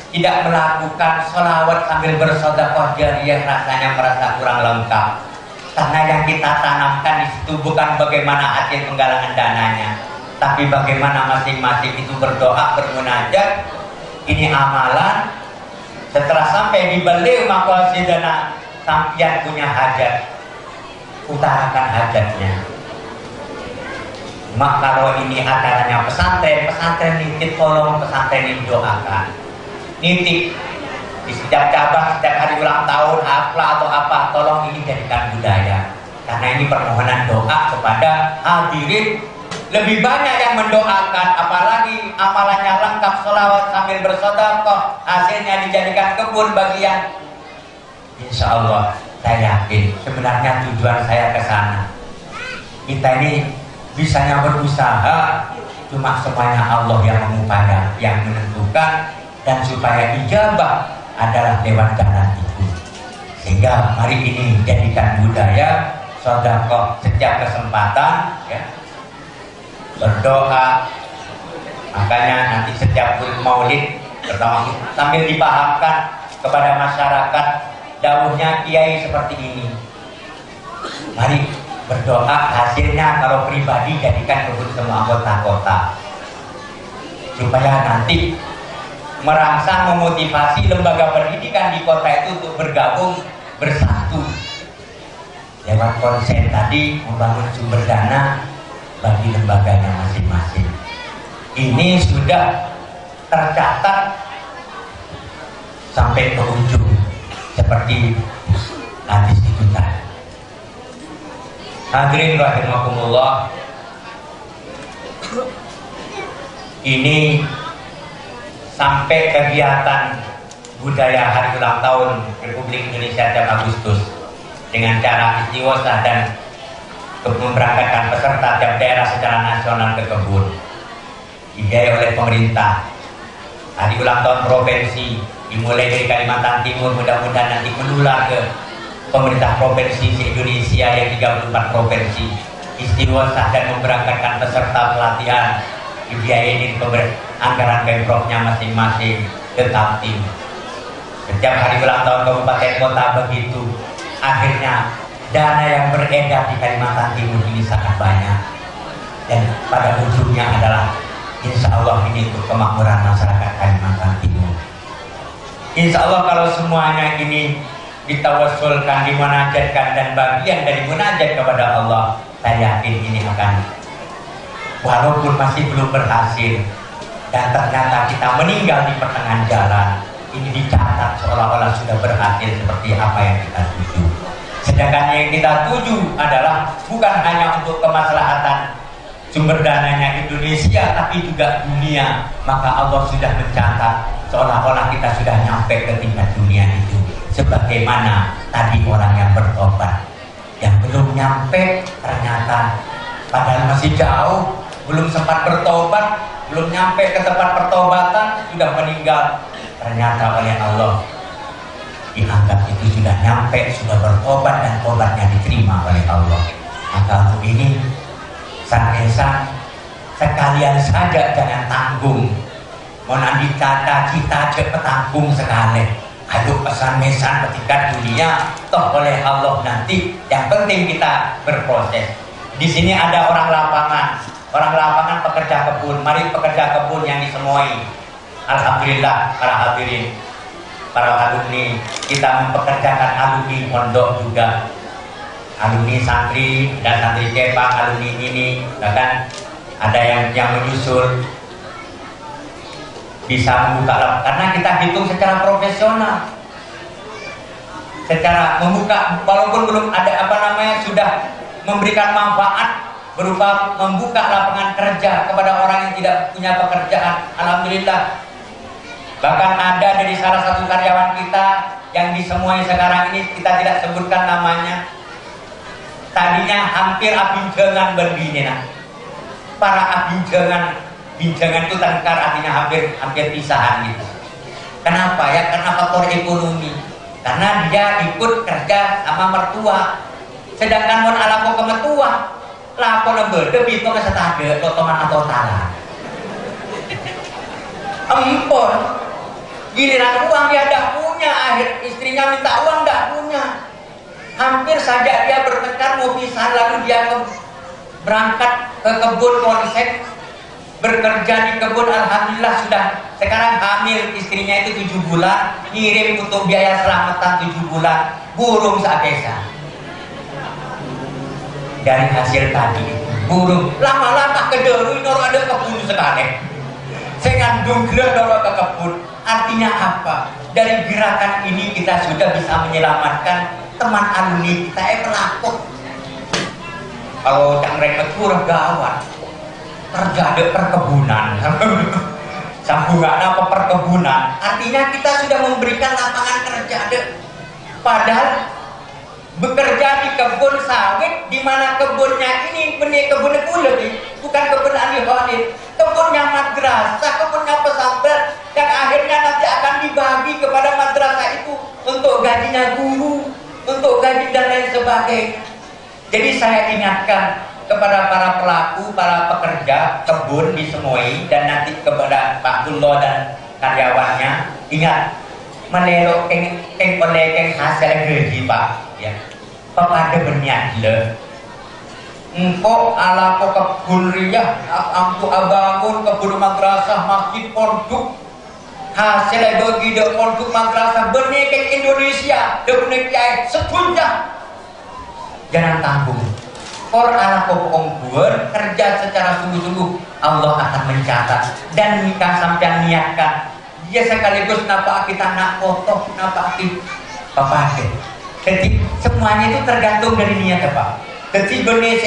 tidak melakukan sholawat sambil bersedekah jariyah, rasanya merasa kurang lengkap. Karena yang kita tanamkan di situ bukan bagaimana hasil penggalangan dananya, tapi bagaimana masing-masing itu berdoa, bermunajat. Ini amalan. Setelah sampai di beliau makwasi dana, sampian punya hajat, utarakan hajatnya. Mak kalau ini acaranya pesantren nitip, tolong pesantren ini doakan. Nitip di setiap cabang, setiap hari ulang tahun, haflah atau apa, tolong ini jadikan budaya. Karena ini permohonan doa kepada hadirin. Lebih banyak yang mendoakan, apalagi amalannya lengkap, sholawat sambil bersedekah, hasilnya dijadikan kebun bagian. Insya Allah, saya yakin sebenarnya tujuan saya ke sana. Kita ini bisanya berusaha, cuma semuanya Allah yang mengupaya, yang menentukan, dan supaya ijabah adalah lewat jalan itu. Sehingga mari ini jadikan budaya, sedekah setiap kesempatan, ya. Berdoa, makanya nanti setiap maulid pertama sambil dipahamkan kepada masyarakat dawuhnya kiai seperti ini. Mari berdoa, hasilnya kalau pribadi jadikan kebun semua anggota kota, supaya nanti merangsang, memotivasi lembaga pendidikan di kota itu untuk bergabung, bersatu lewat konsen tadi, membangun sumber dana bagi lembaganya masing-masing. Ini sudah tercatat sampai ke ujung seperti hadis itu tadi. Hadirin rahimakumullah, ini sampai kegiatan budaya hari ulang tahun Republik Indonesia 7 Agustus dengan cara istighosah dan memberangkatkan peserta tiap daerah secara nasional ke kebun, dibiayai oleh pemerintah. Hari ulang tahun provinsi dimulai dari Kalimantan Timur, mudah-mudahan nanti menular ke pemerintah provinsi se-Indonesia yang 34 provinsi. Istighosah dan memberangkatkan peserta pelatihan dibiayai dari anggaran pemprov-nya masing-masing ke Kaltim. Setiap hari ulang tahun kabupaten kota begitu. Akhirnya dana yang beredar di Kalimantan Timur ini sangat banyak, dan pada ujungnya adalah insya Allah ini untuk kemakmuran masyarakat Kalimantan Timur. Insya Allah kalau semuanya ini ditawassulkan, dimunajatkan, dan bagian dari munajat kepada Allah, saya yakin ini akan, walaupun masih belum berhasil dan ternyata kita meninggal di pertengahan jalan, ini dicatat seolah-olah sudah berhasil seperti apa yang kita tuju. Sedangkan yang kita tuju adalah bukan hanya untuk kemaslahatan sumber dananya Indonesia, tapi juga dunia. Maka Allah sudah mencatat seolah-olah kita sudah nyampe ke tingkat dunia itu. Sebagaimana tadi orang yang bertobat, yang belum nyampe ternyata padahal masih jauh, belum sempat bertobat, belum nyampe ke tempat pertobatan sudah meninggal. Ternyata oleh Allah dianggap itu sudah nyampe, sudah bertobat dan tobatnya diterima oleh Allah. Maka untuk ini sang Esa sekalian saja jangan tanggung. Mau nanti cita-cita cepet tanggung sekali. Aduh pesan-pesan ketika dunia toh oleh Allah nanti. Yang penting kita berproses. Di sini ada orang lapangan pekerja kebun. Mari pekerja kebun yang disemui. Alhamdulillah para hadirin, para alumni, kita mempekerjakan alumni pondok juga, alumni santri dan santri Jepang, alumni ini bahkan ada yang menyusul bisa membuka, karena kita hitung secara profesional, secara membuka, walaupun belum ada sudah memberikan manfaat berupa membuka lapangan kerja kepada orang yang tidak punya pekerjaan. Alhamdulillah. Bahkan ada dari salah satu karyawan kita yang disemui sekarang ini, kita tidak sebutkan namanya, tadinya hampir abinjangan berbina. Para abinjangan itu tengkar, artinya hampir pisahan gitu. Kenapa ya? Karena faktor ekonomi. Karena dia ikut kerja sama mertua. Sedangkan mon alako ke mertua, lapor lember itu ke setade totoman atau tanah. Empon giliran uang dia tidak punya, akhir istrinya minta uang tidak punya. Hampir saja dia bertengkar mau pisah, lalu dia berangkat ke kebun konsep, bekerja di kebun. Alhamdulillah sudah sekarang hamil, istrinya itu 7 bulan, ngirim untuk biaya selamatan 7 bulan, burung saatesa. Dari hasil tadi burung lama-lama kederui noro ada kebun sekali. Saya ngandung gerak noro ke kebun. Artinya apa? Dari gerakan ini kita sudah bisa menyelamatkan teman alumni kita pelakon. Kalau cangrek kurang gawat, kerja ada perkebunan. Sambungan apa perkebunan? Artinya kita sudah memberikan lapangan kerja. Padahal bekerja di kebun sawit, di mana kebunnya ini benih kebun kulit, bukan kebun ahli, kebunnya madrasah, kebunnya pesantren, yang akhirnya nanti akan dibagi kepada madrasah itu untuk gajinya guru, untuk gaji dan lain sebagainya. Jadi saya ingatkan kepada para pelaku, para pekerja kebun di Semoi, dan nanti kepada Pak Dullo dan karyawannya, ingat melelok oleh hasil gaji Pak, ya. Kepada berniat le, engkau ala kau kebun riyah, aku abangun kebun madrasah, masjid, pondok, hasil bagi de pondok madrasah benih ke Indonesia, de benih kiai sedunia. Jangan tanggung. Kor ala kau pengbuat kerja secara sungguh-sungguh, Allah akan mencatat. Dan nikah sampai niatkan, dia sekaligus napa kita nak foto, napa kita pakai. Jadi semuanya itu tergantung dari niat ya Pak. Jadi benih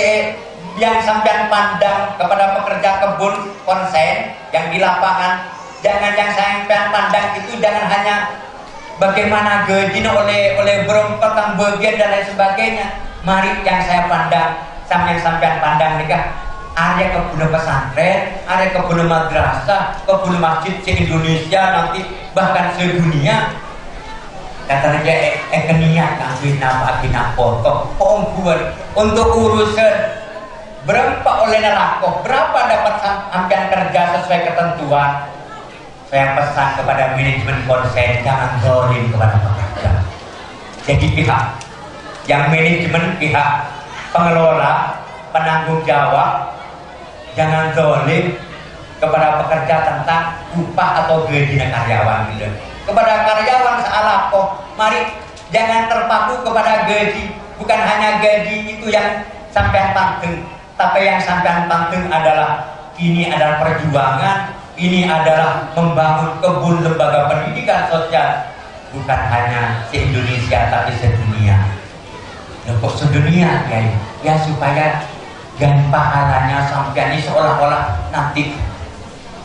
yang sampai pandang kepada pekerja kebun konsen yang di lapangan, jangan yang sampai pandang itu jangan hanya bagaimana gajinya oleh berempatan bagian dan lain sebagainya. Mari yang saya pandang sampai pandang nikah, ada kebun pesantren, ada kebun madrasah, kebun masjid se Indonesia, nanti bahkan sedunia. Kata dia niat kawin apa foto pengbuat untuk urusan berapa oleh neraka, berapa dapat sampean kerja sesuai ketentuan. Saya pesan kepada manajemen konsen, jangan zalim kepada pekerja. Jadi pihak yang manajemen, pihak pengelola, penanggung jawab, jangan zalim kepada pekerja tentang upah atau gaji karyawan gitu. Kepada karyawan salah kok, mari jangan terpaku kepada gaji. Bukan hanya gaji itu yang sampean tanggung, tapi yang sampean tanggung adalah ini adalah perjuangan, ini adalah membangun kebun lembaga pendidikan sosial, bukan hanya se Indonesia tapi sedunia. Kok sedunia ya supaya dan pahalanya sampean ini seolah-olah nanti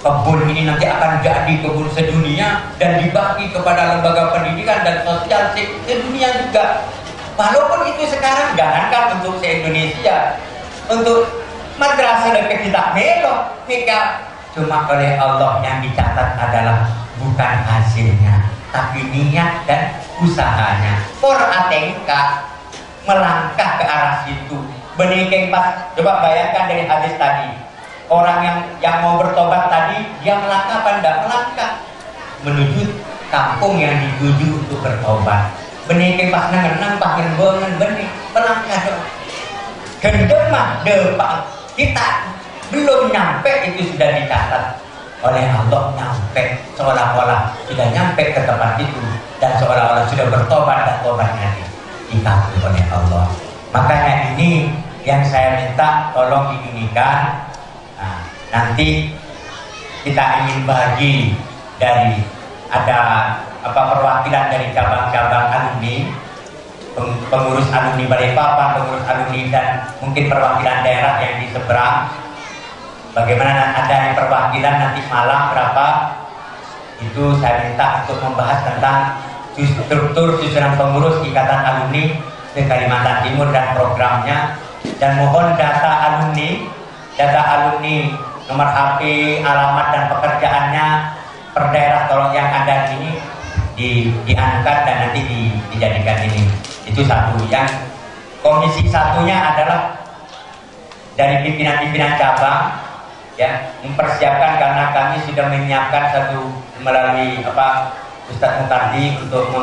kebun ini nanti akan jadi kebun sedunia dan dibagi kepada lembaga pendidikan dan sosial sedunia juga. Walaupun itu sekarang jangankan untuk se-Indonesia, untuk madrasah dekat tidak melo mika, cuma oleh Allah yang dicatat adalah bukan hasilnya tapi niat dan usahanya. Por atengka melangkah ke arah situ. Benikeng pas, coba bayangkan dari hadis tadi, orang yang mau bertobat tadi, dia melangkah apa enggak? Melangkah menuju kampung yang dituju untuk bertobat. Benikeng pas nengenang pakin bangun benih melangkah dong. Gendeng mah depan kita belum nyampe itu sudah dicatat oleh Allah, nyampe seolah-olah sudah nyampe ke tempat itu dan seolah-olah sudah bertobat dan tobatnya dikabul oleh Allah. Makanya ini yang saya minta tolong diinikan. Nah, nanti kita ingin bagi dari ada perwakilan dari cabang-cabang alumni, pengurus alumni Balikpapan, pengurus alumni dan mungkin perwakilan daerah yang di seberang. Bagaimana ada yang perwakilan nanti malam berapa? Itu saya minta untuk membahas tentang struktur susunan pengurus Ikatan Alumni di Kalimantan Timur dan programnya, dan mohon data alumni nomor HP, alamat dan pekerjaannya per daerah tolong yang ada ini diangkat dan nanti dijadikan ini. Itu satu. Yang komisi satunya adalah dari pimpinan-pimpinan cabang ya, mempersiapkan karena kami sudah menyiapkan satu melalui Ustadz Mukardi untuk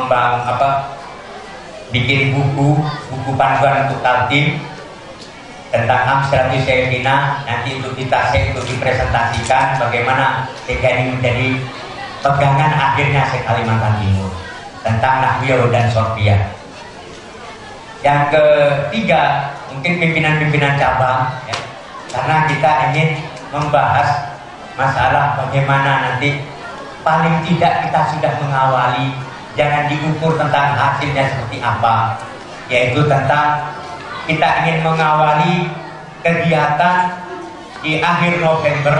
bikin buku panduan untuk taltim tentang Amsalatul Syekhina, nanti untuk ditasik, untuk dipresentasikan bagaimana ini menjadi pegangan akhirnya Syekh Kalimantan Timur tentang Nahwiyah dan Sorfiyah. Yang ketiga mungkin pimpinan-pimpinan cabang ya, karena kita ingin membahas masalah bagaimana nanti paling tidak kita sudah mengawali, jangan diukur tentang hasilnya seperti apa, yaitu tentang kita ingin mengawali kegiatan di akhir November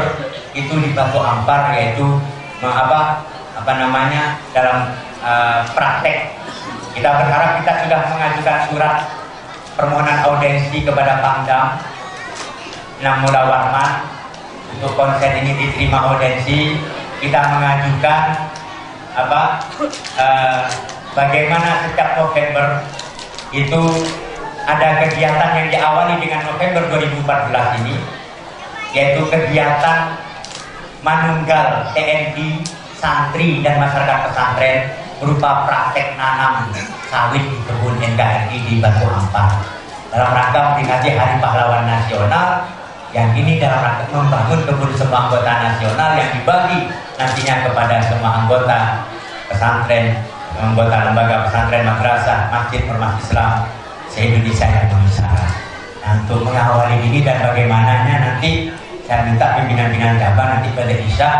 itu di Batu Ampar, yaitu dalam praktek. Kita berharap kita sudah mengajukan surat permohonan audiensi kepada Pangdam Namula Warman untuk konsen ini diterima audiensi. Kita mengajukan bagaimana setiap November itu ada kegiatan yang diawali dengan November 2014 ini, yaitu kegiatan manunggal TNI, santri dan masyarakat pesantren berupa praktek nanam sawit di kebun NKRI di Batu Ampar dalam rangka memperingati Hari Pahlawan Nasional, yang ini dalam rangka membangun kebun semua anggota nasional yang dibagi nantinya kepada semua anggota pesantren, anggota lembaga pesantren, madrasah, masjid, ormas Islam se-Indonesia yang berusaha. Nah, untuk mengawali ini dan bagaimananya nanti saya minta pimpinan-pimpinan cabang nanti pada Isya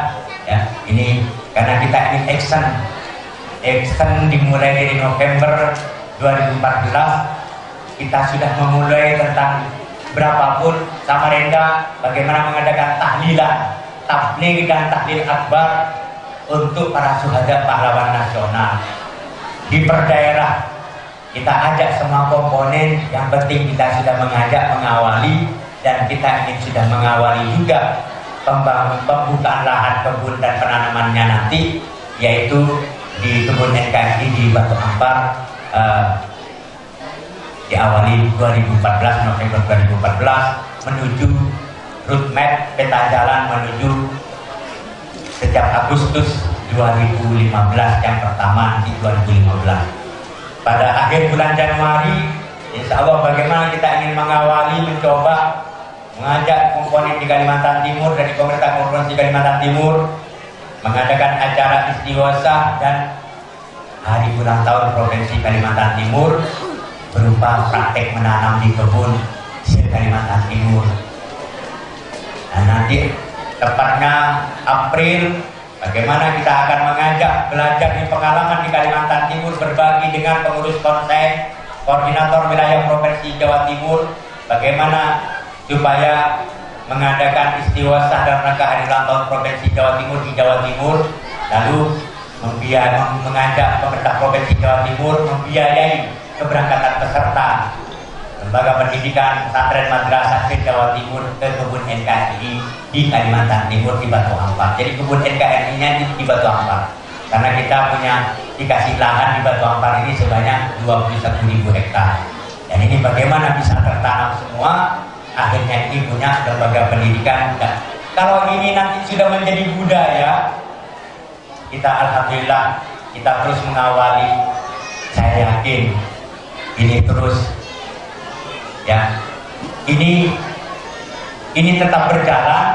ya, ini karena kita ingin action dimulai dari November 2014. Kita sudah memulai tentang berapapun Samarinda bagaimana mengadakan tahlilan, tabligh dan tahlil akbar untuk para syuhada pahlawan nasional di perdaerah. Kita ajak semua komponen, yang penting kita sudah mengajak mengawali, dan kita ingin sudah mengawali juga pembukaan lahan kebun dan penanamannya nanti, yaitu di kebun NKRI di Batu Ampar diawali 2014, November 2014, menuju roadmap peta jalan menuju sejak Agustus 2015 yang pertama nanti 2015. Pada akhir bulan Januari, insya Allah bagaimana kita ingin mengawali, mencoba mengajak komponen di Kalimantan Timur dari pemerintah provinsi Kalimantan Timur mengadakan acara istighosah dan hari ulang tahun provinsi Kalimantan Timur berupa praktek menanam di kebun se-Kalimantan Timur. Nah, nanti tepatnya April, bagaimana kita akan mengajak belajar di pengalaman di Kalimantan Timur, berbagi dengan pengurus konsen, koordinator wilayah Provinsi Jawa Timur, bagaimana supaya mengadakan istighosah dalam rangka hari ulang tahun Provinsi Jawa Timur di Jawa Timur, lalu mengajak pemerintah Provinsi Jawa Timur membiayai keberangkatan peserta Lembaga Pendidikan Pesantren Madrasah ke Jawa Timur ke kebun NKRI di Kalimantan Timur di Batu Ampar. Jadi kebun NKRI-nya di Batu Ampar. Karena kita punya dikasih lahan di Batu Ampar ini sebanyak 21.000 hektar. Dan ini bagaimana bisa tertanam semua? Akhirnya ini punya lembaga pendidikan. Dan kalau ini nanti sudah menjadi budaya, kita alhamdulillah kita terus mengawali. Saya yakin ini terus ya. Ini tetap berjalan.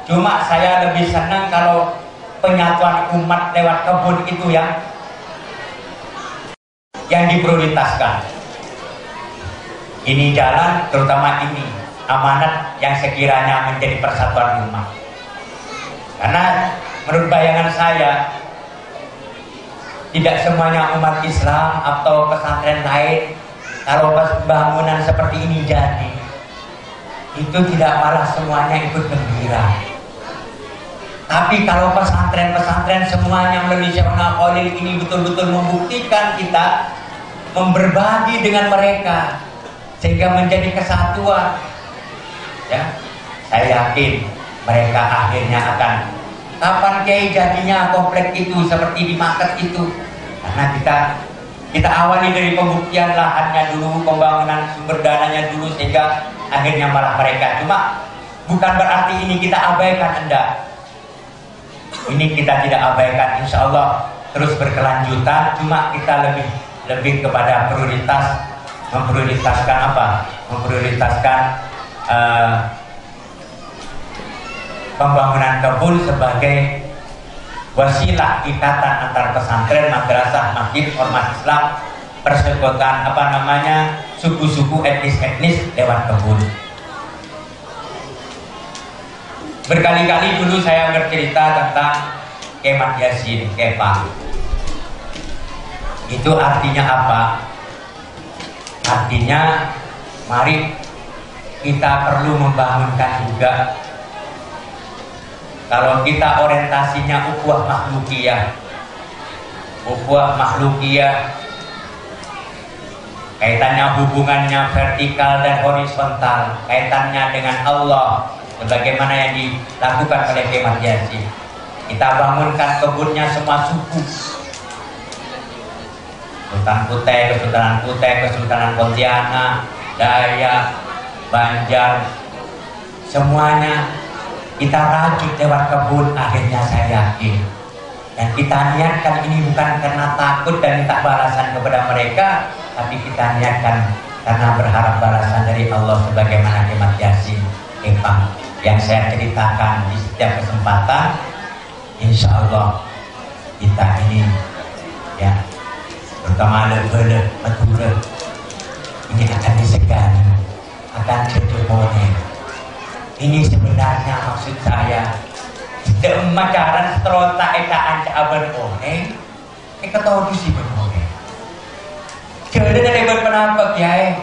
Cuma saya lebih senang kalau penyatuan umat lewat kebun itu yang diprioritaskan. Ini jalan, terutama ini amanat yang sekiranya menjadi persatuan umat. Karena menurut bayangan saya, tidak semuanya umat Islam atau pesantren lain kalau bangunan seperti ini jadi, itu tidak malah semuanya ikut gembira. Tapi kalau pesantren-pesantren semuanya melalui Syekhuna Khalil ini betul-betul membuktikan kita berbagi dengan mereka sehingga menjadi kesatuan, ya, saya yakin mereka akhirnya akan, kapan Kiai jadinya komplek itu seperti di market itu? Karena kita awali dari pembuktian lahannya dulu, pembangunan sumber dananya dulu, sehingga akhirnya malah mereka. Cuma bukan berarti ini kita abaikan, enggak. Ini kita tidak abaikan, insya Allah terus berkelanjutan. Cuma kita lebih kepada memprioritaskan apa? Memprioritaskan pembangunan kebun sebagai wasilah ikatan antar pesantren, madrasah, masjid, ormas Islam, persekutuan suku-suku etnis-etnis lewat kebun. Berkali-kali dulu saya bercerita tentang Kemah Yasin, Kepang. Itu artinya apa? Artinya mari kita perlu membangunkan juga. Kalau kita orientasinya ukhuwah makhlukiyah, kaitannya hubungannya vertikal dan horizontal, kaitannya dengan Allah, sebagaimana yang dilakukan oleh Kemah Yasin. Kita bangunkan kebunnya semua suku, Sultan Kutai, Kesultanan Pontianak, Dayak, Banjar, semuanya kita rajut lewat kebun. Akhirnya saya yakin, dan kita niatkan ini bukan karena takut dan minta balasan kepada mereka, tapi kita niatkan karena berharap balasan dari Allah, sebagaimana Kemah Yasin Kepang yang saya ceritakan di setiap kesempatan. Insya Allah kita ini, ya, terutama Madura ini akan disegani, akan cedemone. Ini sebenarnya maksud saya tidak macaran seterontak ekaan caban oneng ketau dusi benoneng jadi dari berpenampak ya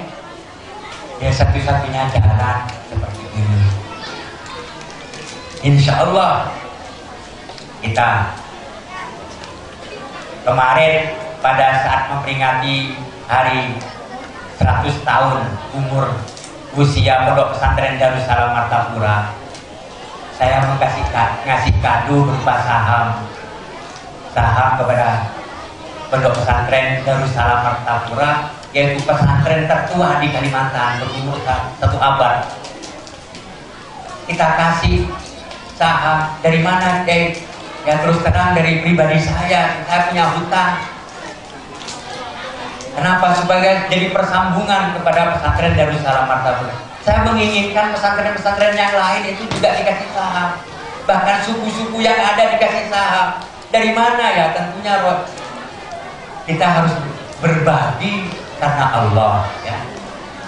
satu-satunya jalan seperti ini. Insya Allah kita kemarin pada saat memperingati hari 100 tahun umur usia Pondok Pesantren Darussalam Martapura, saya ngasih kado berupa saham kepada Pondok Pesantren Darussalam Martapura, yaitu pesantren tertua di Kalimantan, berumur 1 abad. Kita kasih saham dari mana, ya terus terang dari pribadi saya punya hutang. Kenapa? Sebagai jadi persambungan kepada pesantren Darussalam Martapura. Saya menginginkan pesantren-pesantren yang lain itu juga dikasih saham, bahkan suku-suku yang ada dikasih saham. Dari mana ya? Tentunya kita harus berbagi karena Allah, ya.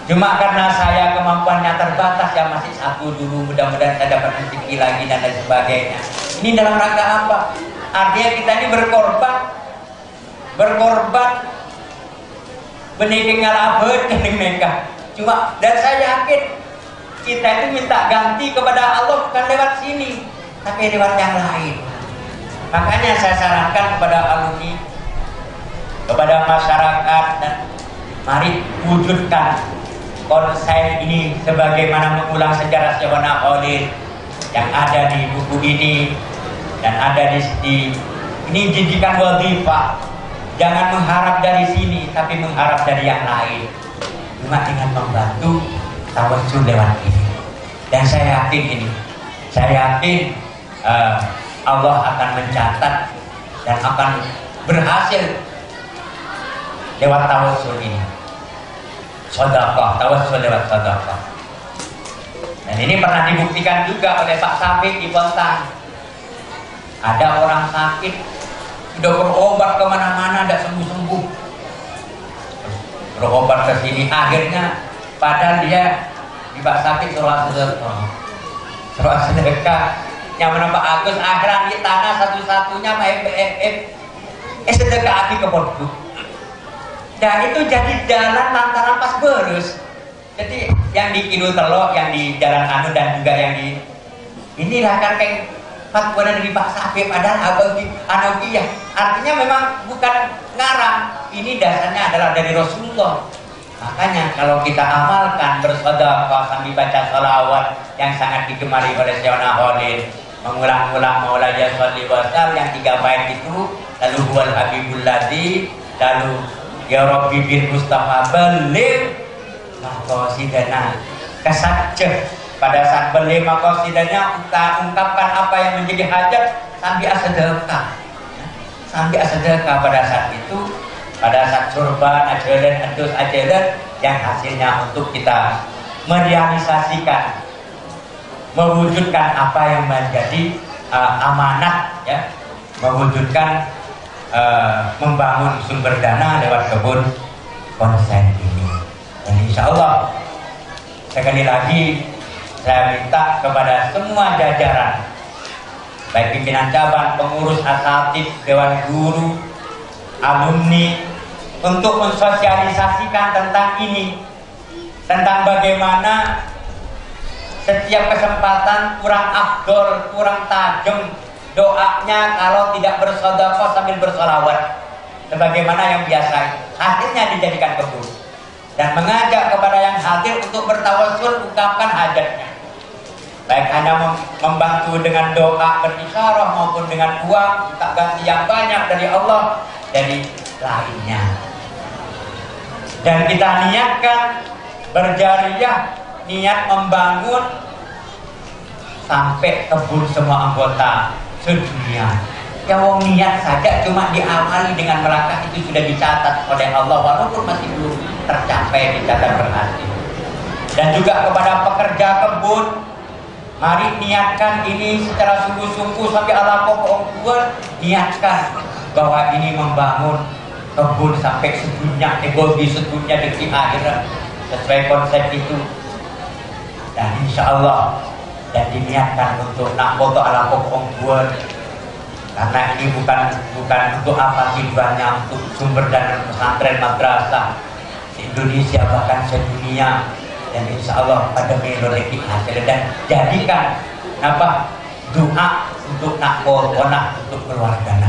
Cuma karena saya kemampuannya terbatas, ya masih satu dulu, mudah-mudahan saya dapat rezeki lagi dan lain sebagainya. Ini dalam rangka apa? Artinya kita ini berkorban benih ngalabeun kening mereka. Cuma, dan saya yakin kita itu minta ganti kepada Allah bukan lewat sini, tapi lewat yang lain. Makanya saya sarankan kepada alumni, kepada masyarakat, dan mari wujudkan konsen ini sebagaimana mengulang sejarah Syekhona Khalil yang ada di buku ini dan ada di ini didikan wadhifah. Jangan mengharap dari sini, tapi mengharap dari yang lain. Cuma dengan membantu tawassul lewat ini. Dan saya yakin Allah akan mencatat dan akan berhasil lewat tawassul ini. Sedekah, tawassul lewat sedekah. Dan ini pernah dibuktikan juga oleh Pak Safik di Bontang. Ada orang sakit, sudah berobat kemana-mana, tidak sembuh-sembuh. Berobat ke sini, akhirnya padahal dia di Pak Safik suruh sedekah. Yang menambah Agus akhiran di tanah satu-satunya sedekah hati ke pondok. Dan itu jadi jalan lantaran pas berus. Jadi yang di Kidul Telok, yang di Jalan Anu dan juga yang di inilah kan kayak fatwa dari Pak Safik padahal Anabiyah. Artinya memang bukan ngarang. Ini dasarnya adalah dari Rasulullah. Makanya kalau kita amalkan bersedekah sambil baca sholawat yang sangat digemari oleh Syekhona Khalil, mengulang-ulang Maulaya Sholli Wasal yang 3 bait itu, lalu huwal habibul ladzi, lalu ya Rabbi bil Mustafa baligh maqasidana. Kesajah pada saat beli maqasidanya ungkapkan apa yang menjadi hajat sambil sedekah. Sambil sedekah pada saat itu, pada saat surban ajaran adus ajaran yang hasilnya untuk kita merealisasikan, mewujudkan apa yang menjadi amanat, ya, mewujudkan membangun sumber dana lewat kebun konsen ini. Dan insya Allah sekali lagi saya minta kepada semua jajaran, baik pimpinan cabang, pengurus asatid, dewan guru, alumni, untuk mensosialisasikan tentang ini, tentang bagaimana setiap kesempatan kurang afdol, kurang tajam doanya kalau tidak bersedekah sambil bersolawat, sebagaimana yang biasa hasilnya dijadikan kebun. Dan mengajak kepada yang hadir untuk bertawassul, ungkapkan hajatnya, baik hanya membantu dengan doa berisyarah maupun dengan uang minta ganti yang banyak dari Allah dari lainnya. Dan kita niatkan berjariah, niat membangun sampai kebun semua anggota sedunia. Ya wong niat saja cuma diawali dengan melangkah itu sudah dicatat oleh Allah walaupun masih belum tercapai dicatat berhasil. Dan juga kepada pekerja kebun, mari niatkan ini secara sungguh-sungguh sampai ala pokok niatkan bahwa ini membangun kebun sampai sedunia, egois sedunia di akhirat sesuai konsep itu. Dan insya Allah dan diniatkan untuk nak foto ala pokok karena ini bukan untuk apa tujuannya, untuk sumber dana pesantren madrasah di Indonesia bahkan sedunia. Dan insya Allah pada meloleki hasil dan jadikan apa doa untuk nak konah untuk keluarga.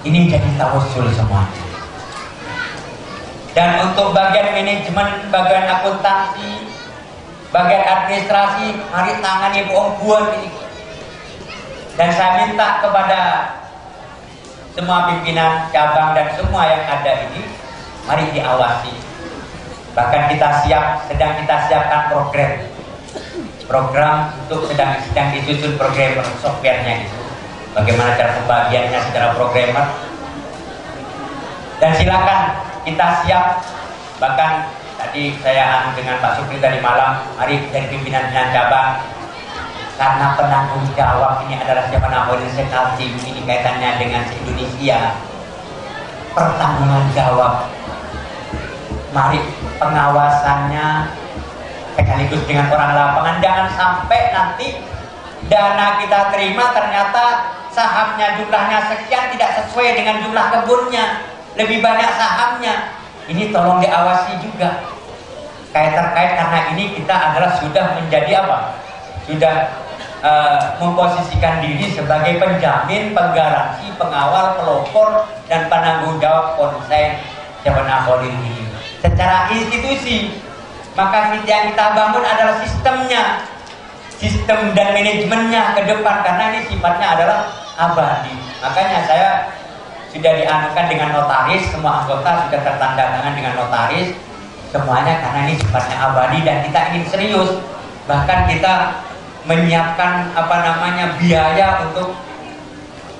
Ini jadi tawassul semuanya. Dan untuk bagian manajemen, bagian akuntansi, bagian administrasi, mari tangani buat ini. Dan saya minta kepada semua pimpinan cabang dan semua yang ada ini, mari diawasi. Bahkan sedang kita siapkan program untuk sedang disusun programmer softwarenya itu. Bagaimana cara pembagiannya secara programmer. Dan silakan kita siap. Bahkan tadi saya dengan Pak Supri tadi malam, mari dari pimpinan cabang. Karena penanggung jawab ini adalah siapa namanya Sekaltim, ini kaitannya dengan se-Indonesia. Pertanggungan jawab, mari pengawasannya sekaligus dengan orang lapangan. Jangan sampai nanti dana kita terima ternyata sahamnya jumlahnya sekian tidak sesuai dengan jumlah kebunnya, lebih banyak sahamnya. Ini tolong diawasi juga. Terkait karena ini kita adalah sudah menjadi apa? Sudah memposisikan diri sebagai penjamin, penggaransi, pengawal, pelopor, dan penanggung jawab konsen Syekhona Khalil ini secara institusi. Maka yang kita bangun adalah sistemnya, sistem dan manajemennya ke depan, karena ini sifatnya adalah abadi. Makanya saya sudah dianukan dengan notaris, semua anggota sudah tertanda tangan dengan notaris semuanya, karena ini sifatnya abadi dan kita ingin serius. Bahkan kita menyiapkan biaya untuk,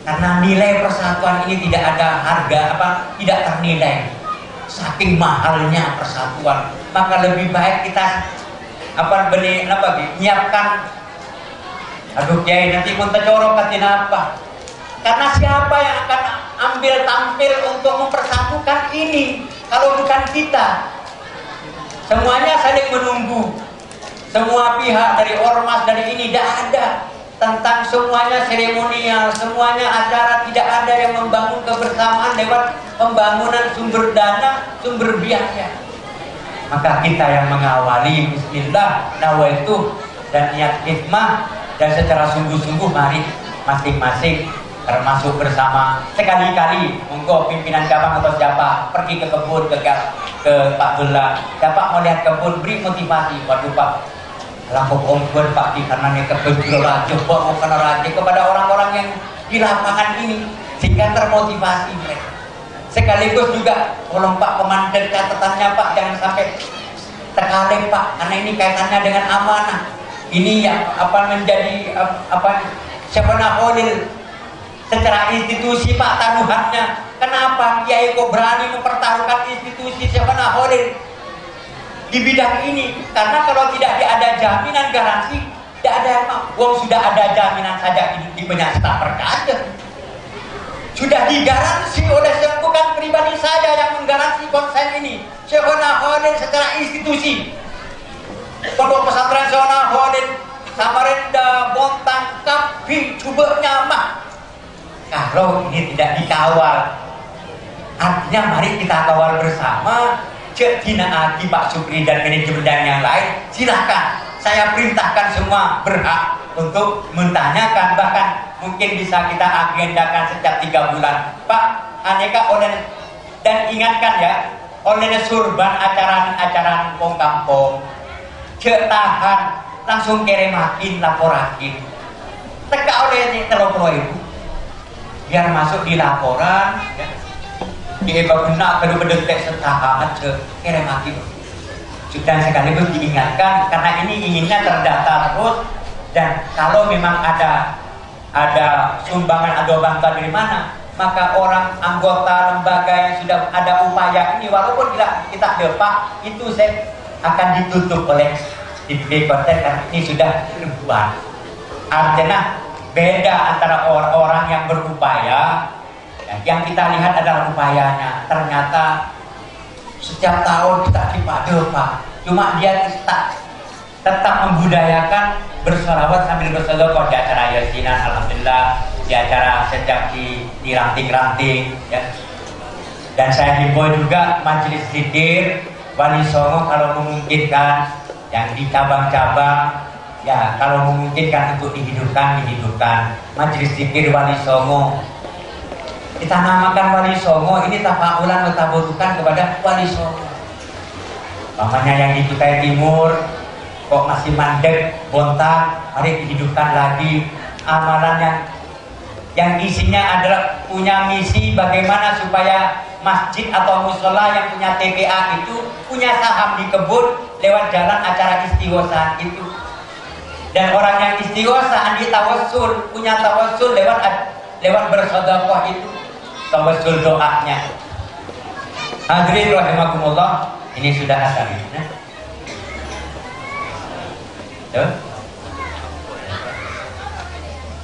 karena nilai persatuan ini tidak ada harga tidak ternilai, saking mahalnya persatuan. Maka lebih baik kita menyiapkan, aduh Kiai nanti pun tercorok katin apa, karena siapa yang akan tampil untuk mempersatukan ini kalau bukan kita? Semuanya saling menunggu, semua pihak dari ormas dari ini tidak ada tentang semuanya seremonial, semuanya acara, tidak ada yang membangun kebersamaan lewat pembangunan sumber dana, sumber biaya. Maka kita yang mengawali, bismillah, nawaitu, dan niat hikmah, dan secara sungguh-sungguh mari masing-masing termasuk bersama sekali-kali monggo pimpinan cabang atau siapa pergi ke kebun, ke Pak Bela, dapat melihat kebun, beri motivasi. Waduh Pak, laku kompon Pak di kanan kebun raja, mau kena raja kepada orang-orang yang di lapangan ini sehingga termotivasi mereka. Sekaligus juga tolong Pak komandan catatannya Pak, jangan sampai terkaleng Pak, karena ini kaitannya dengan amanah. Ini yang menjadi sebenarnya secara institusi Pak taruhannya. Kenapa Kiai kok berani mempertaruhkan institusi sebenarnya di bidang ini? Karena kalau tidak ada jaminan garansi, tidak ada uang, sudah ada jaminan saja di banyak staf perkader. Sudah digaransi oleh bukan pribadi saya yang menggaransi konsen ini, sebenarnya secara institusi. Pondok pesantren Sebenarnya Samarinda, Bontang, Kapi, Cubeknya mah. Kalau ini tidak dikawal, artinya mari kita kawal bersama. Cek Aki, Pak Supri dan manajemen dan yang lain, silahkan. Saya perintahkan semua berhak untuk menanyakan, bahkan mungkin bisa kita agendakan setiap 3 bulan. Pak, aneka oleh, dan ingatkan ya, oleh surban acara-acara kampung, cek tahan, langsung kiremakin, laporakin. Teka oleh ini telur ibu, biar masuk di laporan, ya. Dia benar kedua-dua tek setahan ke kiremakin. Dan sekaligus diingatkan, karena ini inginnya terdata terus. Dan kalau memang ada sumbangan atau bantuan dari mana, maka orang anggota lembaga yang sudah ada upaya ini, walaupun kita depak, itu saya akan ditutup oleh DPD Konten, karena ini sudah ribuan. Artinya beda antara orang-orang yang berupaya, yang kita lihat adalah upayanya. Ternyata setiap tahun kita depak, cuma dia tetap membudayakan bersolawat sambil bersedekah di acara yasinan, alhamdulillah, di acara sejak di ranting-ranting, ya. Dan saya himbau juga majelis zikir Wali Songo kalau memungkinkan, yang di cabang-cabang, ya kalau memungkinkan untuk dihidupkan. Majelis zikir Wali Songo, kita namakan Wali Songo, ini tafaulan mentaburukan kepada Wali Songo. Namanya yang di Kutai Timur kok masih mandek, Bontang, mari dihidupkan lagi. Amalan yang isinya adalah punya misi bagaimana supaya masjid atau musola yang punya TPA itu punya saham di kebun lewat jalan acara istighosah itu. Dan orang yang istighosah ditawassul, punya tawassul lewat bersedekah itu, tawassul doanya. Hadirin rahimakumullah, ini sudah asal ya.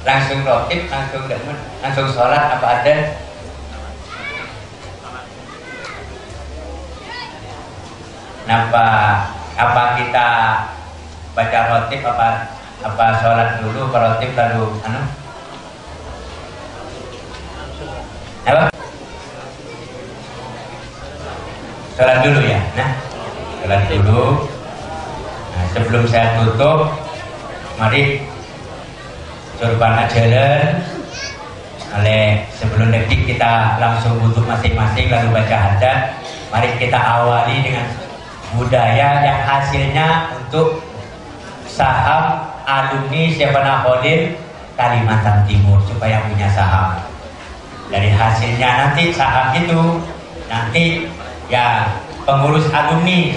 Langsung rotib, langsung sholat apa ada? Apa kita baca rotib apa sholat dulu, rotib lalu apa? Sholat dulu ya. Nah, sholat dulu. Nah, sebelum saya tutup, mari surban jalan. Sebelum detik kita langsung wudhu masing-masing lalu baca hadat. Mari kita awali dengan budaya yang hasilnya untuk saham alumni Syekh Khalil Kalimantan Timur supaya punya saham. Dari hasilnya nanti saham itu nanti ya pengurus alumni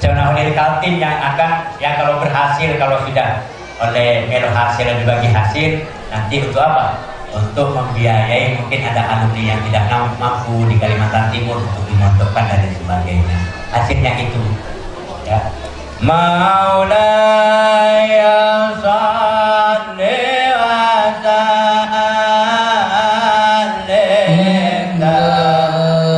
Syekh Khalil Kaltim yang kalau berhasil, kalau sudah oleh melo hasil dan dibagi hasil nanti untuk apa? Untuk membiayai mungkin ada alumni yang tidak mampu di Kalimantan Timur untuk dimontokkan dan sebagainya. Hasilnya itu ya. Maulaya salli wa sallim daiman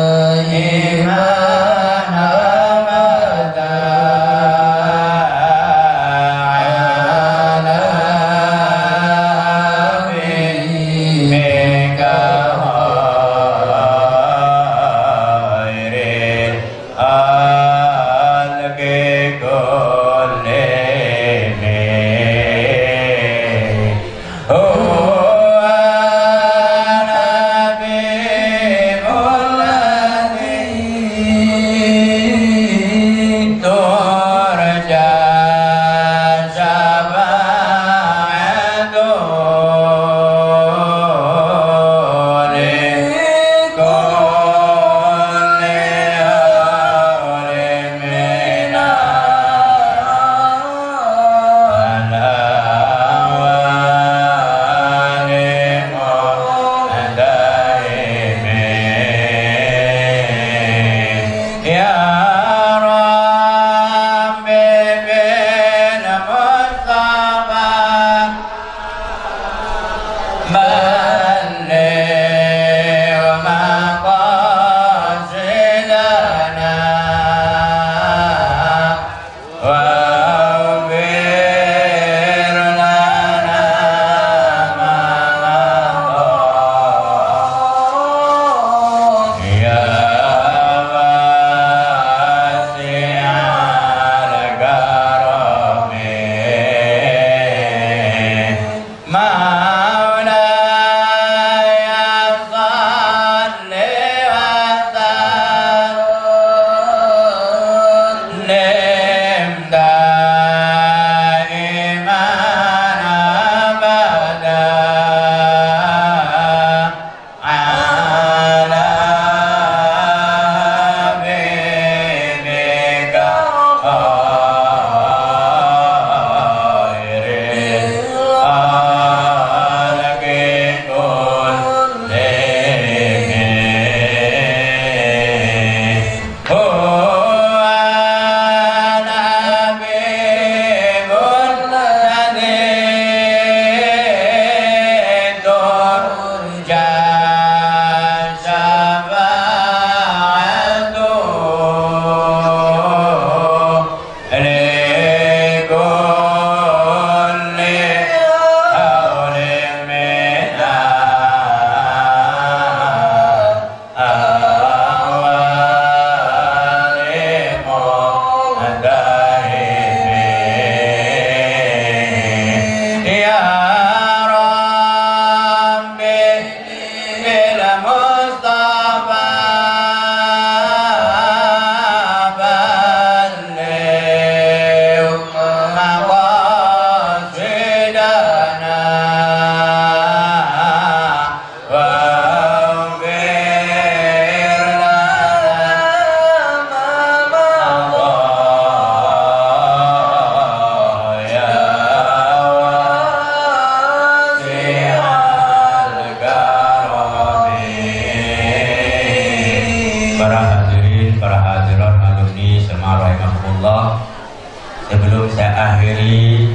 Sebelum saya akhiri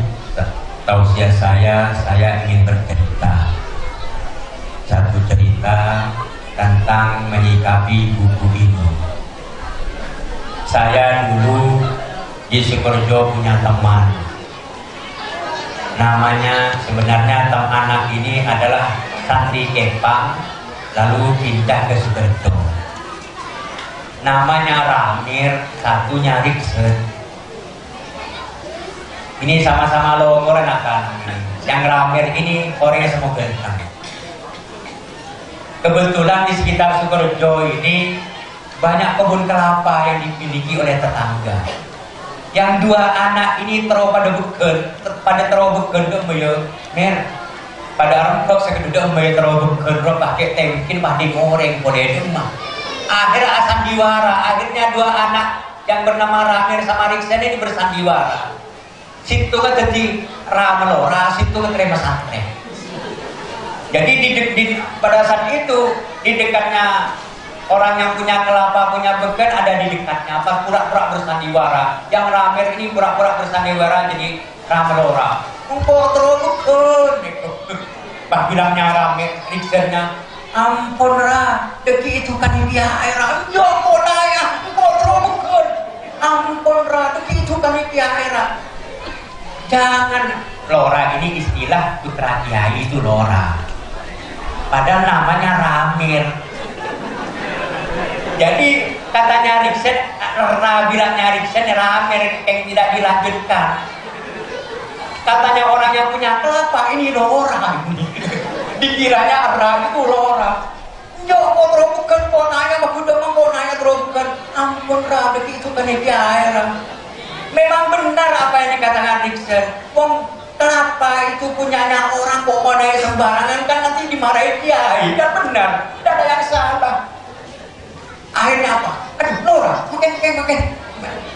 tausiah saya ingin bercerita satu cerita tentang menyikapi buku ini. Saya dulu di Sukorejo punya teman, namanya sebenarnya anak ini adalah santri Kepang, lalu pindah ke Sukorejo. Namanya Ramir, satunya Riksen. Ini sama-sama longor akan. Yang Ramir ini orangnya semua ganteng. Kebetulan di sekitar Sukorejo ini banyak kebun kelapa yang dimiliki oleh tetangga. Yang 2 anak ini pada terobokan demi mer pada orang kok sekedar demi terobokan roh pakai temkin pakai goreng boleh mah. Akhirnya sandiwara, akhirnya 2 anak yang bernama Ramir sama Riksen ini bersandiwara. Situ kan jadi Ramelora, situ kan terima santren. Jadi pada saat itu di dekatnya orang yang punya kelapa, punya beken ada di dekatnya. Pas pura-pura bersandiwara, yang Ramir ini pura-pura bersandiwara jadi Ramelora. Engkau terlalu Pak bilangnya Ramir, Riksennya, ampun Ra, deki itu kan dia air. Ya ampun ya, engkau terlalu ampun Ra, deki itu kan dia air. Jangan, Lora ini istilah putra kiai itu Lora. Padahal namanya Ramir. Jadi katanya Riksen, bilangnya Riksen Ramir yang tidak dilanjutkan. Katanya orang yang punya kelapa ini Lora ini. Dikiranya Ra itu Lora. Ya kok terobokan kok nanya mah udah mau nanya terobokan. Ampun Ra, itu kan air. Memang benar apa yang dikatakan Riksen. Wong kelapa itu punyanya orang kok mau naik sembarangan kan nanti dimarahin kiai. Kan benar, tidak ada yang salah. Akhirnya apa? Aduh Lora, makin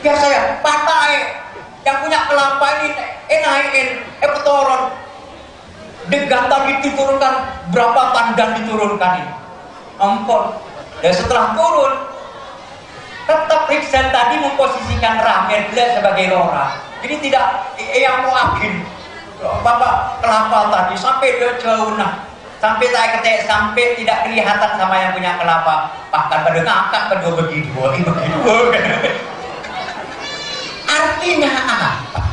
biar saya patai yang punya kelapa ini naikin petoron degantan diturunkan berapa tandan diturunkan ini ampun. Dan setelah turun tetap Riksen tadi memposisikan Ramir sebagai Lora. Jadi tidak yang mau agin bapak kelapa tadi sampai dia jauh sampai saya ketek sampai tidak kelihatan sama yang punya kelapa. Bahkan pada ngakak kedua begitu. Artinya apa?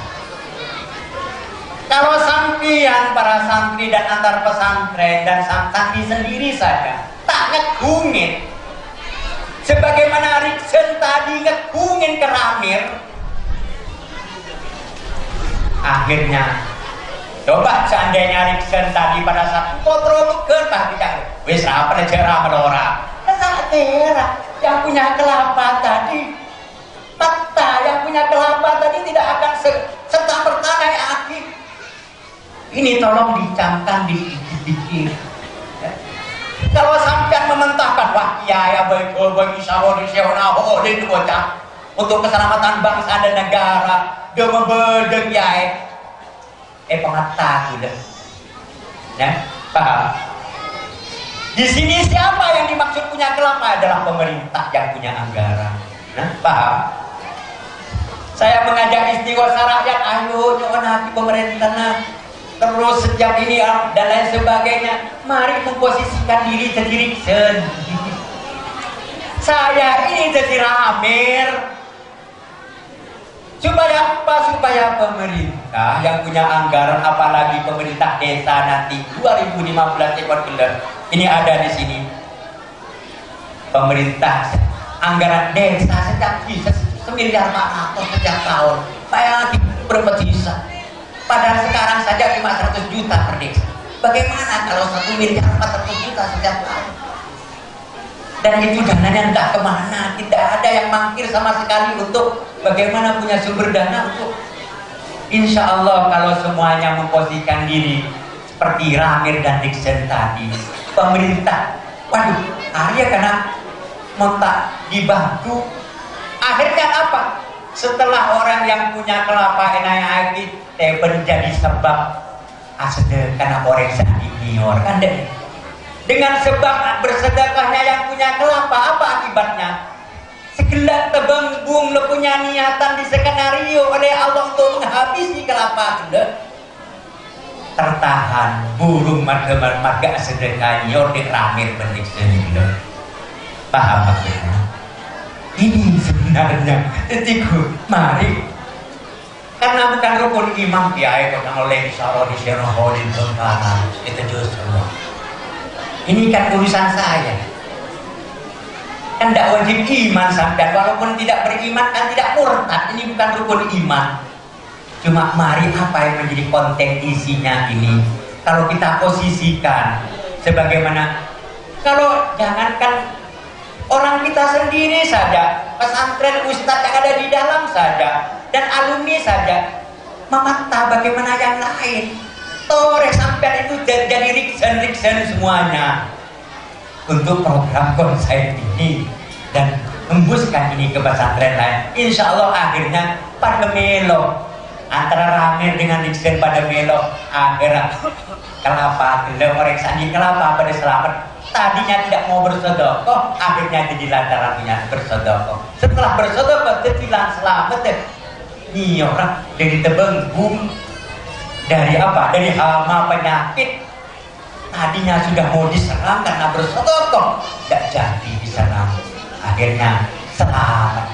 Kalau sampian para santri dan antar pesantren dan santri sendiri saja tak ngegungin sebagaimana Riksen tadi ngegungin ke Ramir, akhirnya coba seandainya Riksen tadi pada saat kontrol kertas tidak wis apa aja Ramelora yang punya kelapa tadi fakta yang punya kelapa tadi tidak akan serta-merta naik aki. Ini tolong dicamkan dikit-dikit. Kalau sampean mementahkan wah kiai baik bagi sawah di seonaho itu bocah untuk keselamatan bangsa dan negara demi bedeng kiai pengata gitu. Ya, paham? Di sini siapa yang dimaksud punya kelapa adalah pemerintah yang punya anggaran. Nah, paham? Saya mengajak istighosah rakyat, ayo jangan hati pemerintah terus sejak ini dan lain sebagainya. Mari memposisikan diri jadi Riksen. Saya ini jadi Ramir. Supaya apa? Supaya pemerintah yang punya anggaran, apalagi pemerintah desa nanti 2015 ekor gelar. Ini ada di sini. Pemerintah anggaran desa setiap bisa 1,4 miliar setiap tahun. Bayangin berapa desa. Padahal sekarang saja cuma 100 juta per desa. Bagaimana kalau 1,4 miliar setiap tahun? Dan itu dananya entah kemana. Tidak ada yang mangkir sama sekali untuk bagaimana punya sumber dana untuk. Insya Allah kalau semuanya memposisikan diri seperti Ramir dan Riksen tadi, pemerintah, waduh, akhirnya karena montak dibantu. Akhirnya apa? Setelah orang yang punya kelapa enaknya itu menjadi sebab asde karena orang senior kan deh. Dengan sebab bersedekahnya yang punya kelapa, apa akibatnya? Segelas tebang bung lo punya niatan di skenario oleh Allah untuk menghabisi kelapa sudah tertahan burung marga sedekahnya orang Ramir benik sendiri. Paham maksudnya? Ini sebenarnya etiku mari karena bukan rukun iman kiai kalau oleh insyaallah di syarahodin tentara itu justru ini kan urusan saya kan tidak wajib iman sampai walaupun tidak beriman kan tidak murtad, ini bukan rukun iman. Cuma mari apa yang menjadi konten isinya ini kalau kita posisikan sebagaimana kalau jangankan Orang kita sendiri saja, pesantren ustadz yang ada di dalam saja, dan alumni saja, memantau bagaimana yang lain. Toreh sampai itu jadi riksen semuanya untuk program konsep ini dan embuskan ini ke pesantren lain. Insya Allah akhirnya pada melo antara Ramir dengan riksen pada melo, akhirnya kelapa gelap orang sandi kelapa pada selamat. Tadinya tidak mau bersedekah, akhirnya jadi lantarannya bersedekah. Setelah bersedekah, terbilang selamat. Ini orang dari tebenggung, dari apa? Dari hama penyakit. Tadinya sudah mau diserang karena bersedekah, tidak jadi diserang. Akhirnya selamat.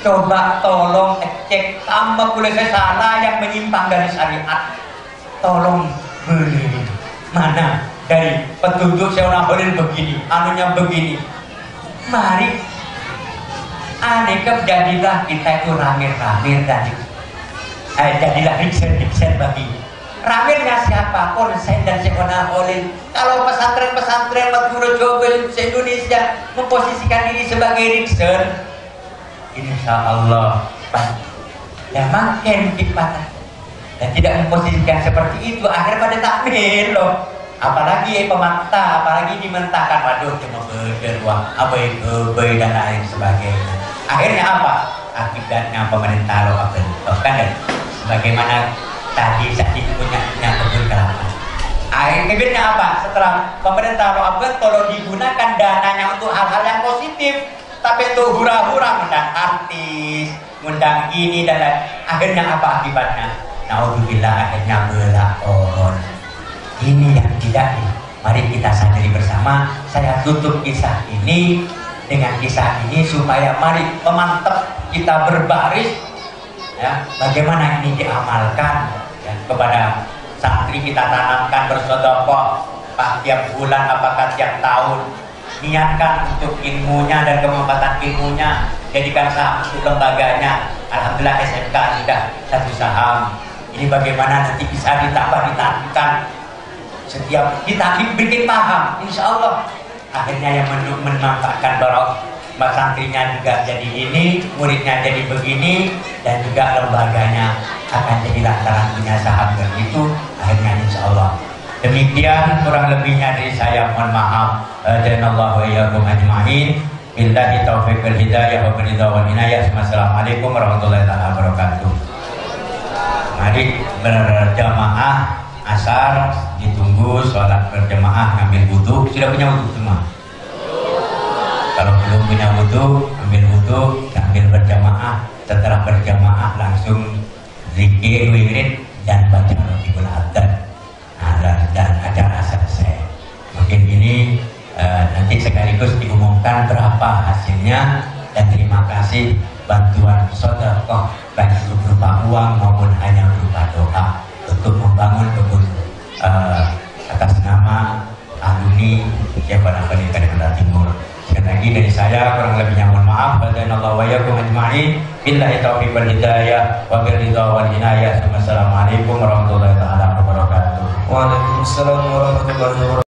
Coba tolong cek tambah boleh saya salah yang menyimpang dari syariat. Tolong beli mana? Dari petunjuk Syekhona Khalil begini, anunya begini. Mari aneka jadilah kita itu ramir-ramir dan jadilah riksen bagi ramirnya siapa? Konsen dan Syekhona Khalil. Kalau pesantren-pesantren Madura Jawa se-Indonesia memposisikan diri sebagai riksen, insya Allah ya makin dipatah dan tidak memposisikan seperti itu, akhirnya pada takmir loh. Apalagi pemakta, apalagi dimentahkan, waduh cuma berderuang, abai dan lain sebagainya. Akhirnya apa? Akibatnya pemerintah lo kan sebagaimana tadi punya kebun kelapa. Akhirnya apa? Setelah pemerintah lo tolong digunakan dananya untuk hal-hal yang positif, tapi untuk hura-hura undang artis, undang ini dan lain. Akhirnya apa akibatnya? Naudzubillah, akhirnya belakon. Ini yang tidak. Mari kita sadari bersama. Saya tutup kisah ini dengan kisah ini supaya mari memantap kita berbaris ya, bagaimana ini diamalkan ya, kepada santri kita tanamkan bersedekah tiap bulan apakah tiap tahun, niatkan untuk ilmunya dan kemanfaatan ilmunya, jadikan saham untuk lembaganya. Alhamdulillah SMK sudah 1 saham. Ini bagaimana nanti bisa ditambahkan setiap kita bikin paham, insya Allah akhirnya yang memanfaatkan barok santrinya juga jadi ini, muridnya jadi begini, dan juga lembaganya akan jadi lantaran punya saham begitu. Akhirnya insya Allah demikian, kurang lebihnya dari saya mohon maaf. Janallahu wa iyyakum ajma'in. Billahi taufiq wal hidayah wa ridha wal inayah. Assalamualaikum warahmatullahi wabarakatuh. Mari berjamaah asar, ditunggu sholat berjamaah, ngambil wudhu. Sudah punya wudhu semua? Kalau belum punya wudhu, ambil wudhu, ambil berjamaah. Setelah berjamaah langsung zikir, wirid, dan baca rotibul adzan. Dan acara selesai. Mungkin ini nanti sekaligus diumumkan berapa hasilnya, dan terima kasih bantuan sedekah baik berupa uang maupun hanya berupa doa untuk membangun kebun atas nama alumni Syekhona Khalil Kalimantan Timur. Sekali lagi dari saya kurang lebihnya mohon maaf. Wassalamualaikum wa iyyakum ajma'in. Billahi taufiq wal hidayah wa ridha wal inayah. Wassalamualaikum warahmatullahi wabarakatuh. Waalaikumsalam warahmatullahi wabarakatuh.